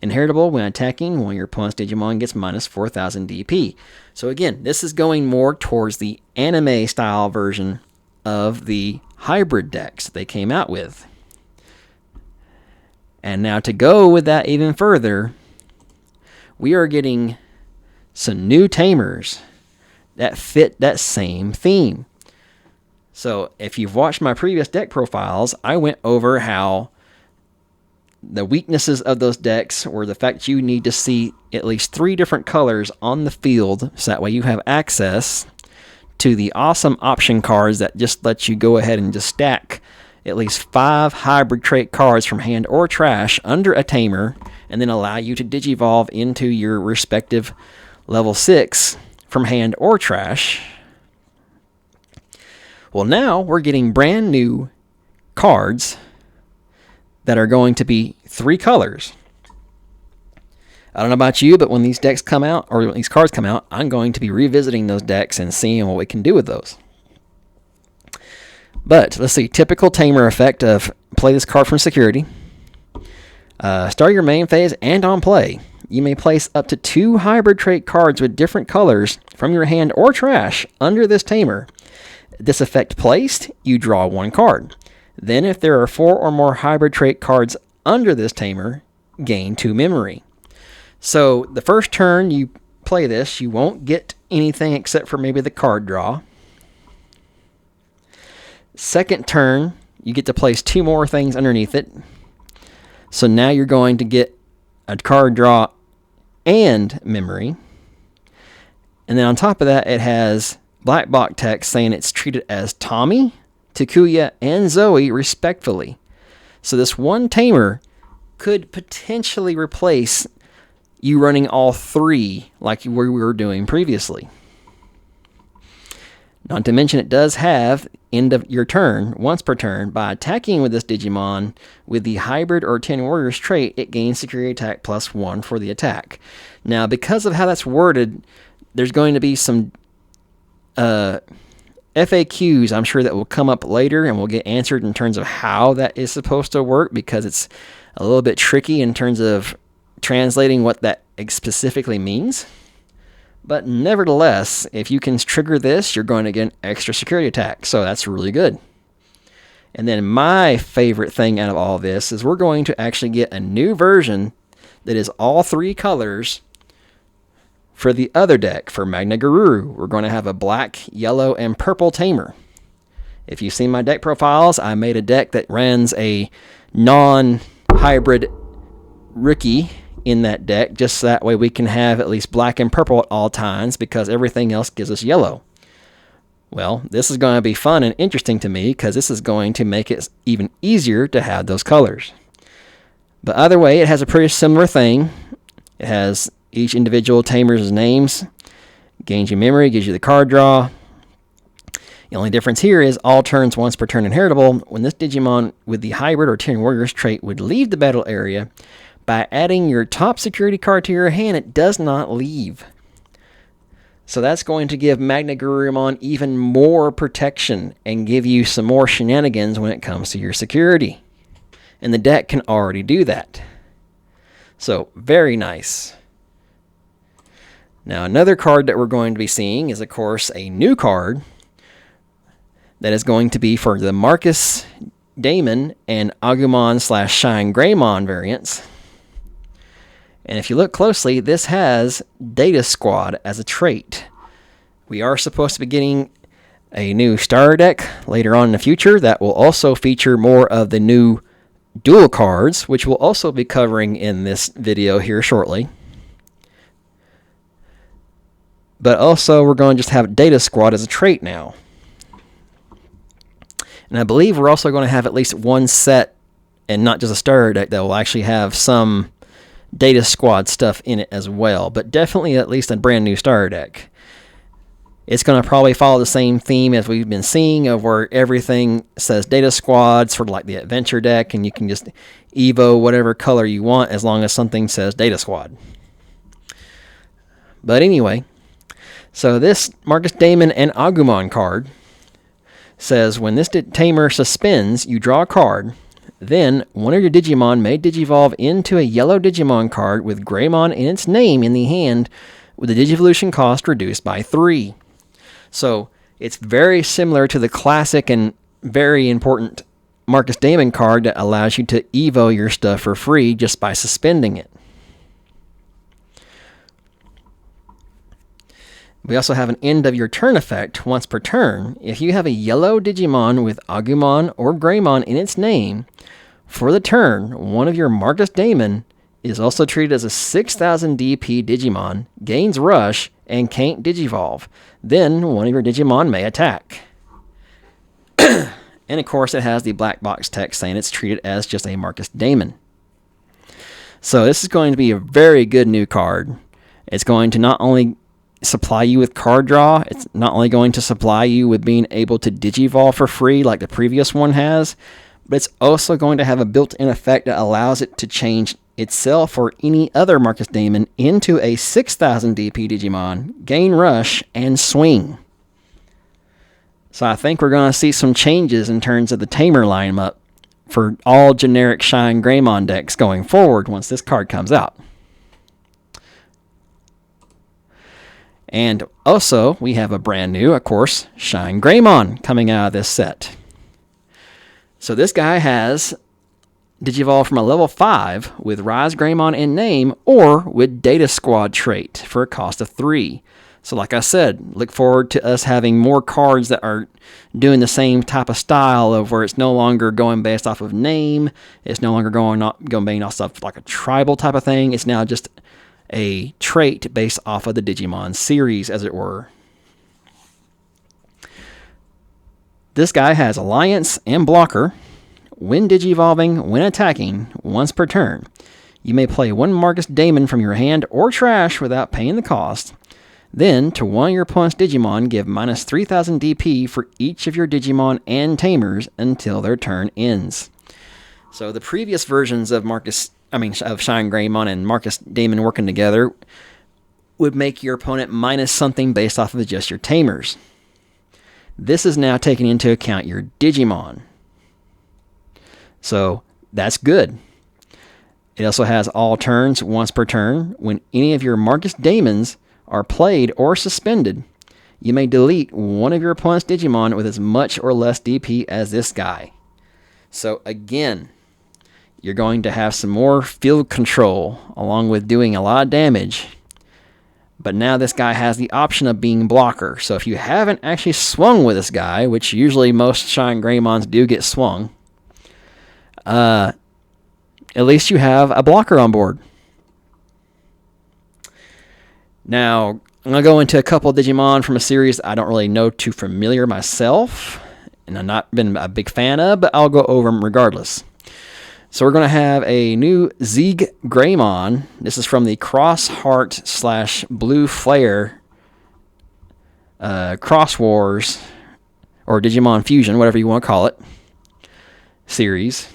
Inheritable, when attacking, one of your opponent's Digimon gets minus 4,000 DP. So again, this is going more towards the anime style version of the hybrid decks they came out with. And now to go with that even further, we are getting some new tamers that fit that same theme. So if you've watched my previous deck profiles, I went over how the weaknesses of those decks were the fact you need to see at least 3 different colors on the field, so that way you have access to the awesome option cards that just let you go ahead and just stack at least 5 hybrid trait cards from hand or trash under a tamer, and then allow you to digivolve into your respective level 6 from hand or trash. Well, now we're getting brand new cards that are going to be 3 colors. I don't know about you, but when these decks come out, or when these cards come out, I'm going to be revisiting those decks and seeing what we can do with those. But let's see, typical tamer effect of play this card from security. Start your main phase and on play. You may place up to 2 hybrid trait cards with different colors from your hand or trash under this tamer. This effect placed, you draw 1 card. Then if there are 4 or more hybrid trait cards under this tamer, gain 2 memory. So the first turn you play this, you won't get anything except for maybe the card draw. Second turn, you get to place 2 more things underneath it. So now you're going to get a card draw and memory. And then on top of that, it has black box text saying it's treated as Tommy, Takuya, and Zoe respectfully. So this one tamer could potentially replace you running all 3 like we were doing previously. Not to mention it does have end of your turn, once per turn. By attacking with this Digimon with the hybrid or 10 warriors trait, it gains security attack plus 1 for the attack. Now, because of how that's worded, there's going to be some FAQs, I'm sure, that will come up later and will get answered in terms of how that is supposed to work, because it's a little bit tricky in terms of translating what that specifically means. But nevertheless, if you can trigger this, you're going to get an extra security attack. So that's really good. And then my favorite thing out of all this is we're going to actually get a new version that is all 3 colors for the other deck. For Magna Garuru, we're going to have a black, yellow, and purple tamer. If you've seen my deck profiles, I made a deck that runs a non-hybrid rookie in that deck, just so that way we can have at least black and purple at all times, because everything else gives us yellow. Well, this is going to be fun and interesting to me, because this is going to make it even easier to have those colors. But either way, it has a pretty similar thing. It has each individual tamer's names, gains you memory, gives you the card draw. The only difference here is all turns once per turn inheritable. When this Digimon with the Hybrid or Tyrian Warriors trait would leave the battle area, by adding your top security card to your hand, it does not leave. So that's going to give Magna Garurumon even more protection and give you some more shenanigans when it comes to your security. And the deck can already do that. So, very nice. Now, another card that we're going to be seeing is, of course, a new card that is going to be for the Marcus Damon and Agumon / ShineGraymon variants. And if you look closely, this has Data Squad as a trait. We are supposed to be getting a new starter deck later on in the future that will also feature more of the new Duel cards, which we'll also be covering in this video here shortly. But also, we're going to just have Data Squad as a trait now. And I believe we're also going to have at least one set, and not just a starter deck, that will actually have some Data Squad stuff in it as well, but definitely at least a brand new starter deck. It's going to probably follow the same theme as we've been seeing, of where everything says Data Squad, sort of like the adventure deck, and you can just evo whatever color you want as long as something says Data Squad. But anyway, so this Marcus Damon and Agumon card says when this tamer suspends, you draw a card. Then, one of your Digimon may digivolve into a yellow Digimon card with Greymon in its name in the hand, with the Digivolution cost reduced by 3. So, it's very similar to the classic and very important Marcus Damon card that allows you to evo your stuff for free just by suspending it. We also have an end of your turn effect once per turn. If you have a yellow Digimon with Agumon or Greymon in its name, for the turn, one of your Marcus Damon is also treated as a 6000 DP Digimon, gains Rush, and can't Digivolve. Then one of your Digimon may attack. And of course it has the black box text saying it's treated as just a Marcus Damon. So this is going to be a very good new card. It's going to not only supply you with card draw, it's not only going to supply you with being able to Digivolve for free like the previous one has, but it's also going to have a built-in effect that allows it to change itself or any other Marcus Damon into a 6000 DP Digimon, gain Rush, and swing. So I think we're going to see some changes in terms of the tamer lineup for all generic ShineGraymon decks going forward once this card comes out. And also, we have a brand new, of course, ShineGraymon coming out of this set. So this guy has Digivolve from a level 5 with Rise Greymon in name or with Data Squad trait for a cost of 3. So like I said, look forward to us having more cards that are doing the same type of style of where it's no longer going based off of name. It's no longer going based off like a tribal type of thing. It's now just a trait based off of the Digimon series, as it were. This guy has Alliance and Blocker. When Digivolving, when attacking, once per turn, you may play one Marcus Damon from your hand or trash without paying the cost. Then, to one of your opponent's Digimon, give minus 3000 DP for each of your Digimon and Tamers until their turn ends. So the previous versions of ShineGraymon and Marcus Damon working together would make your opponent minus something based off of just your Tamers. This is now taking into account your Digimon. So that's good. It also has all turns once per turn. When any of your Marcus Damons are played or suspended, you may delete one of your opponent's Digimon with as much or less DP as this guy. So again, you're going to have some more field control along with doing a lot of damage But now this guy has the option of being blocker. So if you haven't actually swung with this guy, which usually most ShineGraymons do get swung, at least you have a blocker on board. Now, I'm going to go into a couple of Digimon from a series I don't really know too familiar myself, and I've not been a big fan of, but I'll go over them regardless. So we're going to have a new ShineGraymon. This is from the Cross Heart / Blue Flare Cross Wars, or Digimon Fusion, whatever you want to call it, series.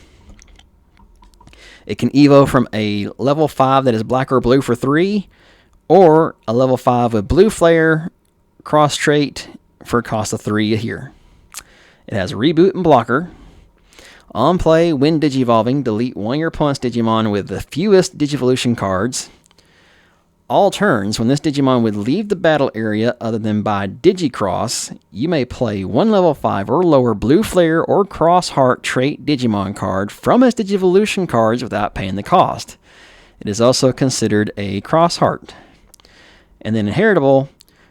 It can evo from a level 5 that is black or blue for 3, or a level 5 with Blue Flare cross trait for a cost of 3 here. It has Reboot and Blocker. On play, when Digivolving, delete one of your opponent's Digimon with the fewest Digivolution cards. All turns, when this Digimon would leave the battle area other than by Digicross, you may play one level 5 or lower Blue Flare or Cross Heart trait Digimon card from its Digivolution cards without paying the cost. It is also considered a Cross Heart. And then inheritable,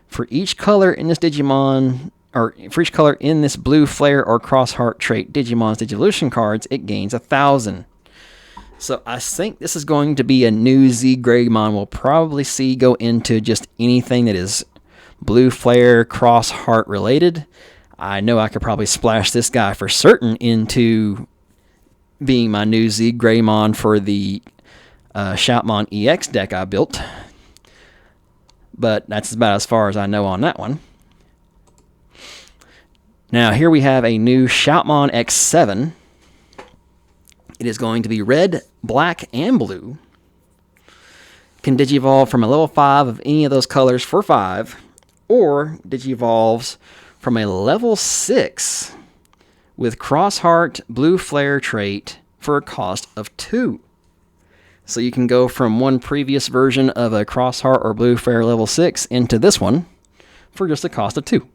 for each color in this Digimon, or for each color in this Blue Flare or Cross Heart trait Digimon's Digivolution cards, it gains 1,000. So I think this is going to be a new ShineGraymon we'll probably see go into just anything that is Blue Flare, Cross Heart related. I know I could probably splash this guy for certain into being my new ShineGraymon for the Shoutmon EX deck I built. But that's about as far as I know on that one. Now, here we have a new Shoutmon X7. It is going to be red, black, and blue. Can Digivolve from a level 5 of any of those colors for 5, or Digivolves from a level 6 with Cross Heart Blue Flare trait for a cost of 2. So you can go from one previous version of a Cross Heart or Blue Flare level 6 into this one for just a cost of 2.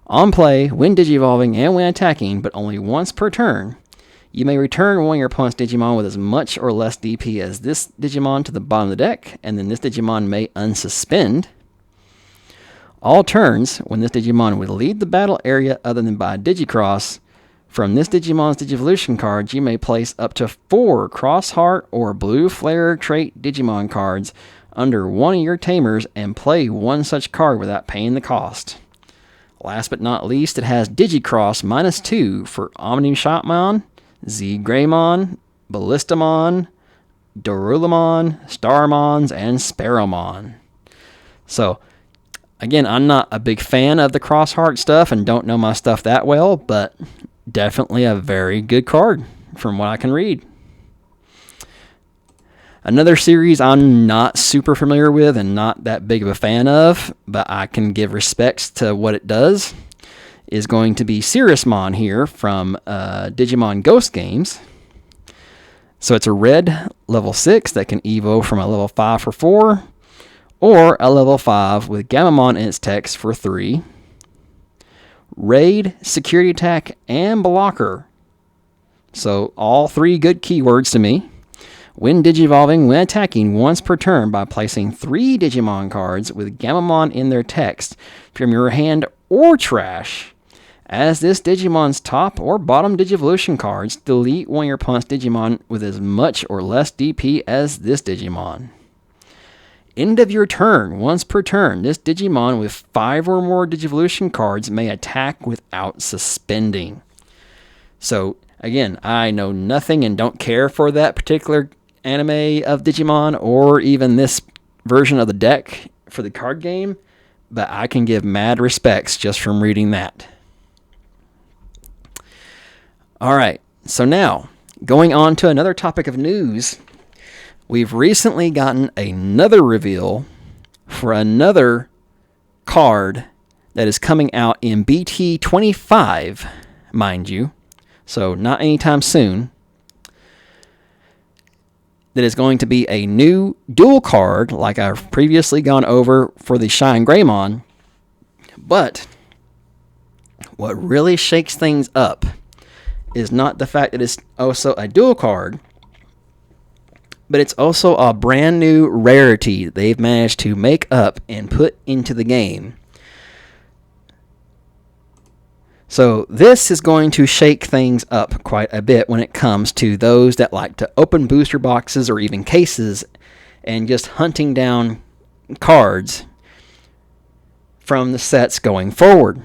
On play, when Digivolving and when attacking, but only once per turn, you may return one of your opponent's Digimon with as much or less DP as this Digimon to the bottom of the deck, and then this Digimon may unsuspend. All turns, when this Digimon would leave the battle area other than by Digicross, from this Digimon's Digivolution cards, you may place up to 4 Cross Heart or Blue Flare trait Digimon cards under one of your tamers and play one such card without paying the cost. Last but not least, it has Digicross -2 for Omnimon, ShineGraymon, Beelstarmon, Garurumon, Starmons, and Sparrowmon. So, again, I'm not a big fan of the Cross Heart stuff and don't know my stuff that well, but definitely a very good card from what I can read. Another series I'm not super familiar with and not that big of a fan of, but I can give respects to what it does, is going to be Siriusmon here from Digimon Ghost Games. So it's a red level 6 that can evo from a level 5 for 4, or a level 5 with Gallantmon in its text for 3. Raid, Security Attack, and Blocker. So all 3 good keywords to me. When Digivolving, when attacking once per turn by placing 3 Digimon cards with Gallantmon in their text from your hand or trash. As this Digimon's top or bottom Digivolution cards, delete one of your opponent's Digimon with as much or less DP as this Digimon. End of your turn, once per turn, this Digimon with 5 or more Digivolution cards may attack without suspending. So, again, I know nothing and don't care for that particular anime of Digimon or even this version of the deck for the card game, but I can give mad respects just from reading that. Alright, so now, going on to another topic of news, we've recently gotten another reveal for another card that is coming out in BT25, mind you, so not anytime soon. That is going to be a new dual card, like I've previously gone over for the ShineGraymon. But what really shakes things up is not the fact that it's also a dual card, but it's also a brand new rarity they've managed to make up and put into the game. So this is going to shake things up quite a bit when it comes to those that like to open booster boxes or even cases and just hunting down cards from the sets going forward.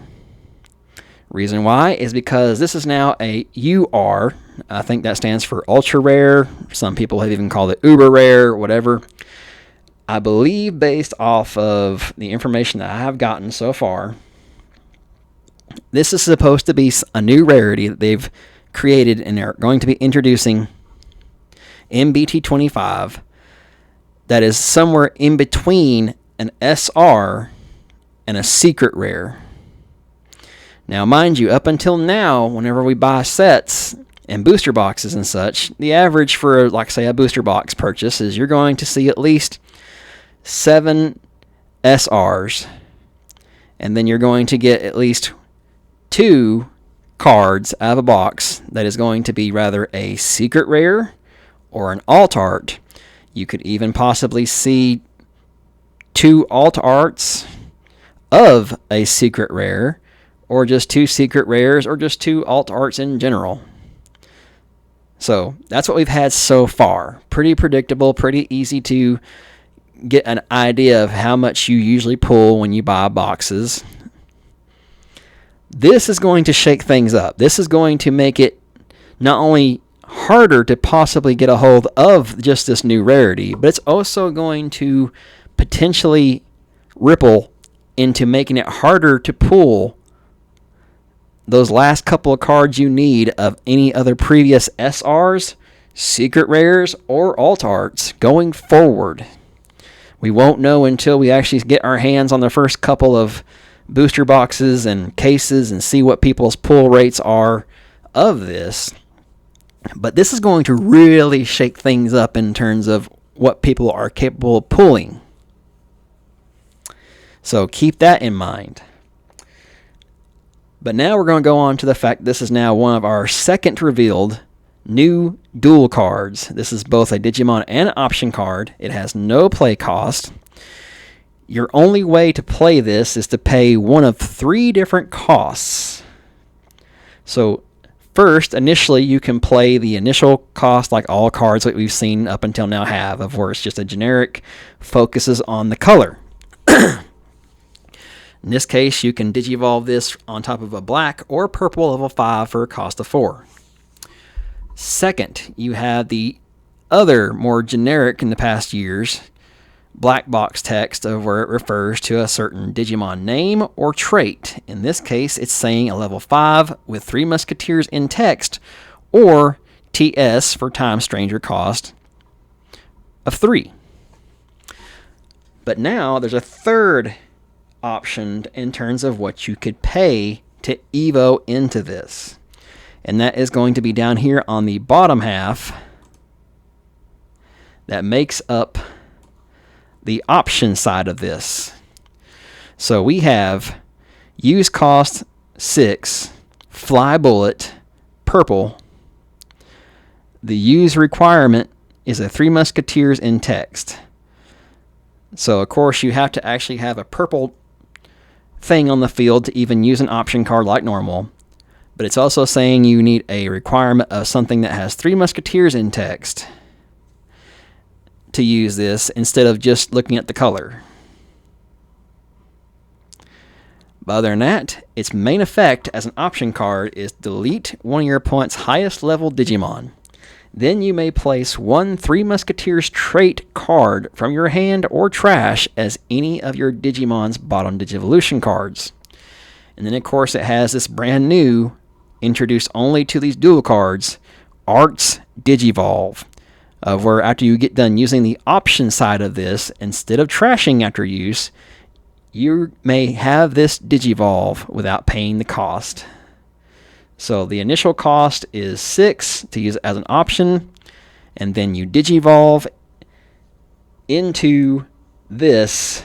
Reason why is because this is now a UR. I think that stands for ultra rare. Some people have even called it uber rare, whatever. I believe based off of the information that I have gotten so far, this is supposed to be a new rarity that they've created and they're going to be introducing in BT25 that is somewhere in between an SR and a secret rare. Now, mind you, up until now, whenever we buy sets and booster boxes and such, the average for, like, say, a booster box purchase is you're going to see at least 7 SRs, and then you're going to get at least 2 cards out of a box that is going to be rather a secret rare or an alt art. You could even possibly see 2 alt arts of a secret rare, or just 2 secret rares, or just 2 alt arts in general. So that's what we've had so far. Pretty predictable, pretty easy to get an idea of how much you usually pull when you buy boxes. This is going to shake things up. This is going to make it not only harder to possibly get a hold of just this new rarity, but it's also going to potentially ripple into making it harder to pull those last couple of cards you need of any other previous SRs, secret rares, or alt arts going forward. We won't know until we actually get our hands on the first couple of booster boxes and cases and see what people's pull rates are of this. But this is going to really shake things up in terms of what people are capable of pulling. So keep that in mind. But now we're going to go on to the fact this is now one of our second revealed new duel cards. This is both a Digimon and an option card. It has no play cost. Your only way to play this is to pay one of 3 different costs. So first, initially, you can play the initial cost like all cards that we've seen up until now have, of where it's just a generic, focuses on the color. In this case, you can Digivolve this on top of a black or purple level 5 for a cost of 4. Second, you have the other, more generic in the past years, black box text of where it refers to a certain Digimon name or trait. In this case, it's saying a level 5 with 3 Musketeers in text, or TS for Time Stranger cost of 3. But now there's a third option in terms of what you could pay to Evo into this. And that is going to be down here on the bottom half that makes up the option side of this. So we have use cost 6, fly bullet, purple. The use requirement is a 3 Musketeers in text. So of course you have to actually have a purple thing on the field to even use an option card like normal. But it's also saying you need a requirement of something that has 3 Musketeers in text to use this instead of just looking at the color. But other than that, its main effect as an option card is delete one of your opponent's highest level Digimon. Then you may place 1 3 Musketeers trait card from your hand or trash as any of your Digimon's bottom Digivolution cards. And then of course it has this brand new, introduced only to these dual cards, Arts Digivolve. Where after you get done using the option side of this, instead of trashing after use, you may have this Digivolve without paying the cost. So the initial cost is 6 to use as an option, and then you Digivolve into this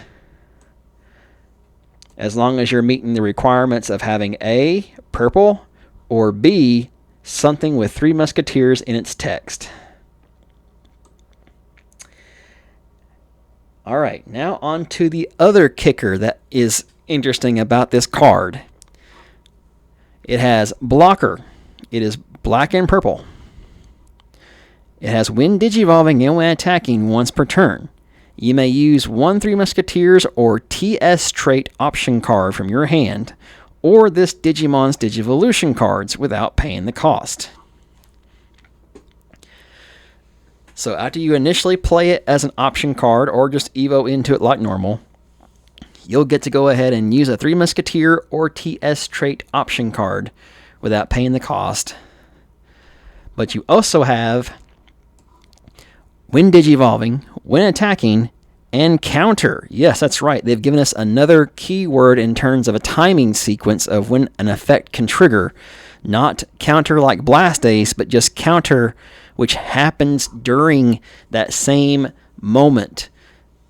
as long as you're meeting the requirements of having A, purple, or B, something with 3 Musketeers in its text. All right, now on to the other kicker that is interesting about this card. It has blocker. It is black and purple. It has when digivolving and when attacking once per turn. You may use one Three Musketeers or TS trait option card from your hand, or this Digimon's Digivolution cards without paying the cost. So after you initially play it as an option card or just Evo into it like normal, you'll get to go ahead and use a Three Musketeer or TS trait option card without paying the cost. But you also have when digivolving, when attacking, and counter. Yes, that's right. They've given us another keyword in terms of a timing sequence of when an effect can trigger. Not counter like Blast Ace, but just counter, which happens during that same moment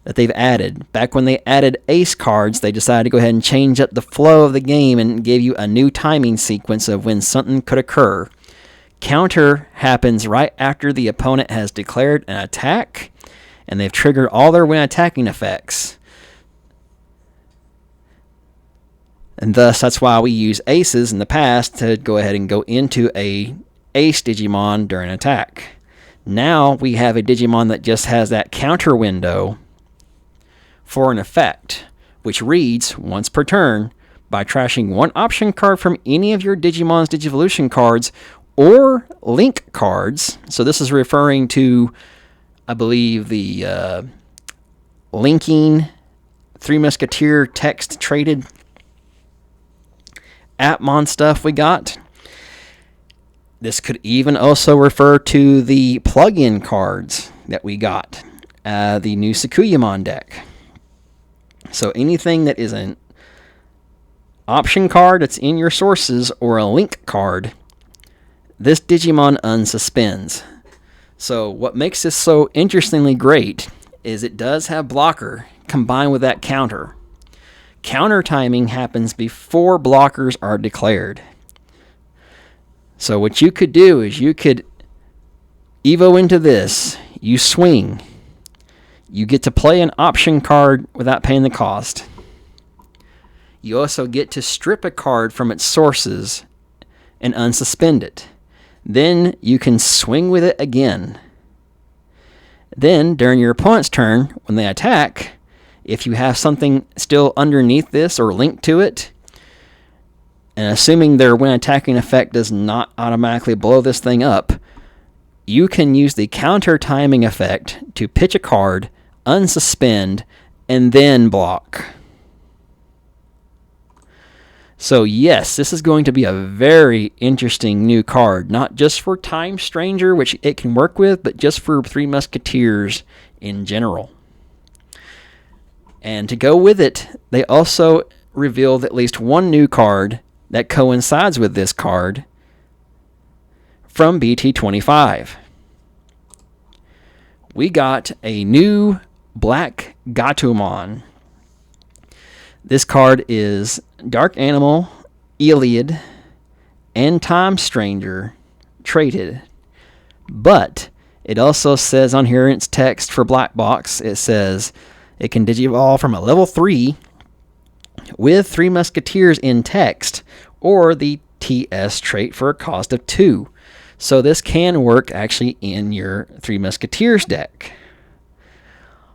that they've added. Back when they added Ace cards, they decided to go ahead and change up the flow of the game and gave you a new timing sequence of when something could occur. Counter happens right after the opponent has declared an attack, and they've triggered all their when attacking effects. And thus, that's why we use aces in the past to go ahead and go into a ace Digimon during attack. Now we have a Digimon that just has that counter window for an effect, which reads once per turn by trashing one option card from any of your Digimon's Digivolution cards or link cards. So this is referring to, I believe, the linking Three Musketeer text traded Appmon stuff we got. This could even also refer to the plug-in cards that we got, the new Sakuyamon deck. So anything that is an option card that's in your sources or a link card, this Digimon unsuspends. So what makes this so interestingly great is it does have blocker combined with that counter. Counter timing happens before blockers are declared. So what you could do is you could Evo into this, you swing, you get to play an option card without paying the cost. You also get to strip a card from its sources and unsuspend it. Then you can swing with it again. Then during your opponent's turn, when they attack, if you have something still underneath this or linked to it, and assuming their when attacking effect does not automatically blow this thing up, you can use the counter timing effect to pitch a card, unsuspend, and then block. So yes, this is going to be a very interesting new card, not just for Time Stranger, which it can work with, but just for Three Musketeers in general. And to go with it, they also revealed at least one new card that coincides with this card from BT25. We got a new Black Gatomon. This card is Dark Animal, Iliad, and Time Stranger traded. But it also says on here in its text for Black Box, it says it can digivolve from a level 3 with Three Musketeers in text or the TS trait for a cost of 2. So this can work actually in your Three Musketeers deck.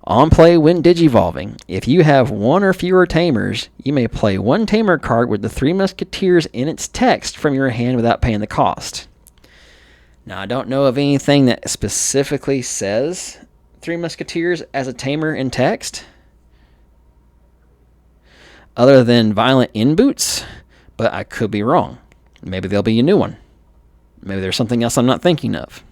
On play when digivolving, if you have one or fewer tamers, you may play one tamer card with the Three Musketeers in its text from your hand without paying the cost. Now, I don't know of anything that specifically says Three Musketeers as a tamer in text, other than Violent In Boots, but I could be wrong. Maybe there'll be a new one. Maybe there's something else I'm not thinking of.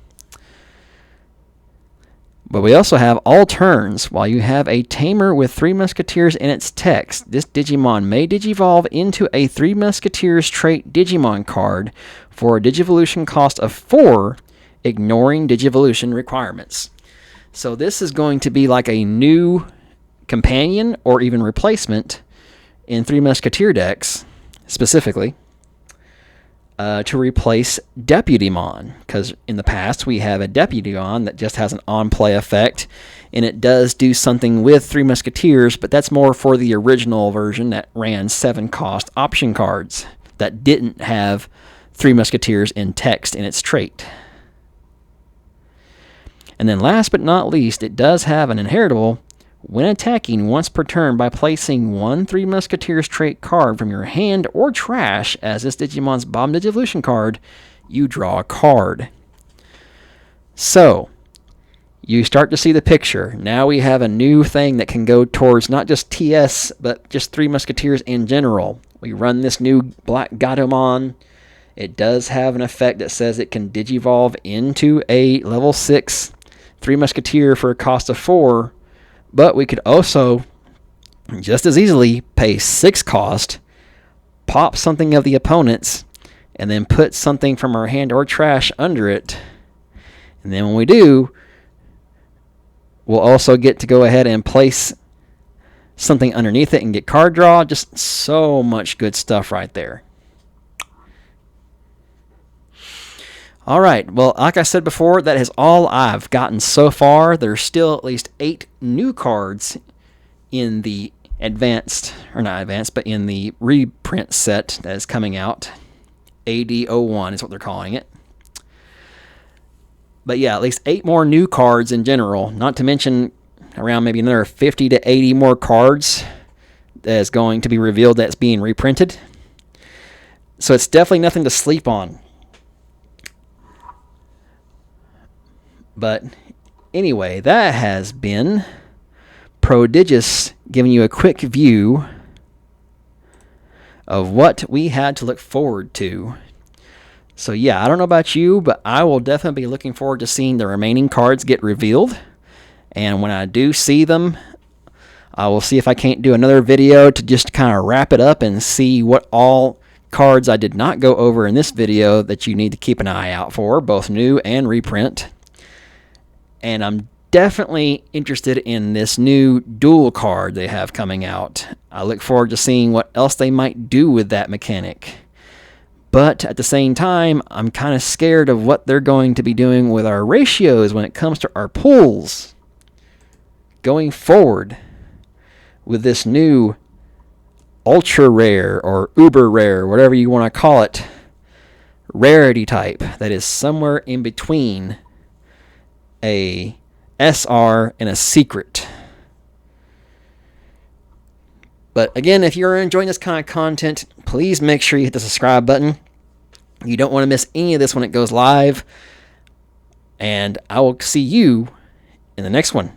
But we also have all turns. While you have a tamer with Three Musketeers in its text, this Digimon may digivolve into a Three Musketeers trait Digimon card for a Digivolution cost of 4, ignoring Digivolution requirements. So this is going to be like a new companion or even replacement in Three Musketeer decks, specifically, to replace Deputymon, because in the past we have a Deputymon that just has an on-play effect, and it does do something with Three Musketeers, but that's more for the original version that ran 7-cost option cards that didn't have Three Musketeers in text in its trait. And then last but not least, it does have an inheritable when attacking once per turn by placing one Three Musketeers trait card from your hand or trash as this Digimon's Bomb Digivolution card, you draw a card. So, you start to see the picture. Now we have a new thing that can go towards not just TS, but just Three Musketeers in general. We run this new Black Garurumon. It does have an effect that says it can Digivolve into a level 6 Three Musketeer for a cost of 4, but we could also just as easily pay 6 cost, pop something of the opponent's, and then put something from our hand or trash under it. And then when we do, we'll also get to go ahead and place something underneath it and get card draw. Just so much good stuff right there. All right, well, like I said before, that is all I've gotten so far. There's still at least 8 new cards in the advanced, or not advanced, but in the reprint set that is coming out. AD01 is what they're calling it. But yeah, at least 8 more new cards in general, not to mention around maybe another 50 to 80 more cards that is going to be revealed that's being reprinted. So it's definitely nothing to sleep on. But anyway, that has been Prodigious giving you a quick view of what we had to look forward to. So yeah, I don't know about you, but I will definitely be looking forward to seeing the remaining cards get revealed. And when I do see them, I will see if I can't do another video to just kind of wrap it up and see what all cards I did not go over in this video that you need to keep an eye out for, both new and reprint. And I'm definitely interested in this new Duel card they have coming out. I look forward to seeing what else they might do with that mechanic. But at the same time, I'm kind of scared of what they're going to be doing with our ratios when it comes to our pools going forward with this new ultra rare or uber rare, whatever you want to call it, rarity type that is somewhere in between a SR and a secret. But again, if you're enjoying this kind of content, please make sure you hit the subscribe button. You don't want to miss any of this when it goes live. And I will see you in the next one.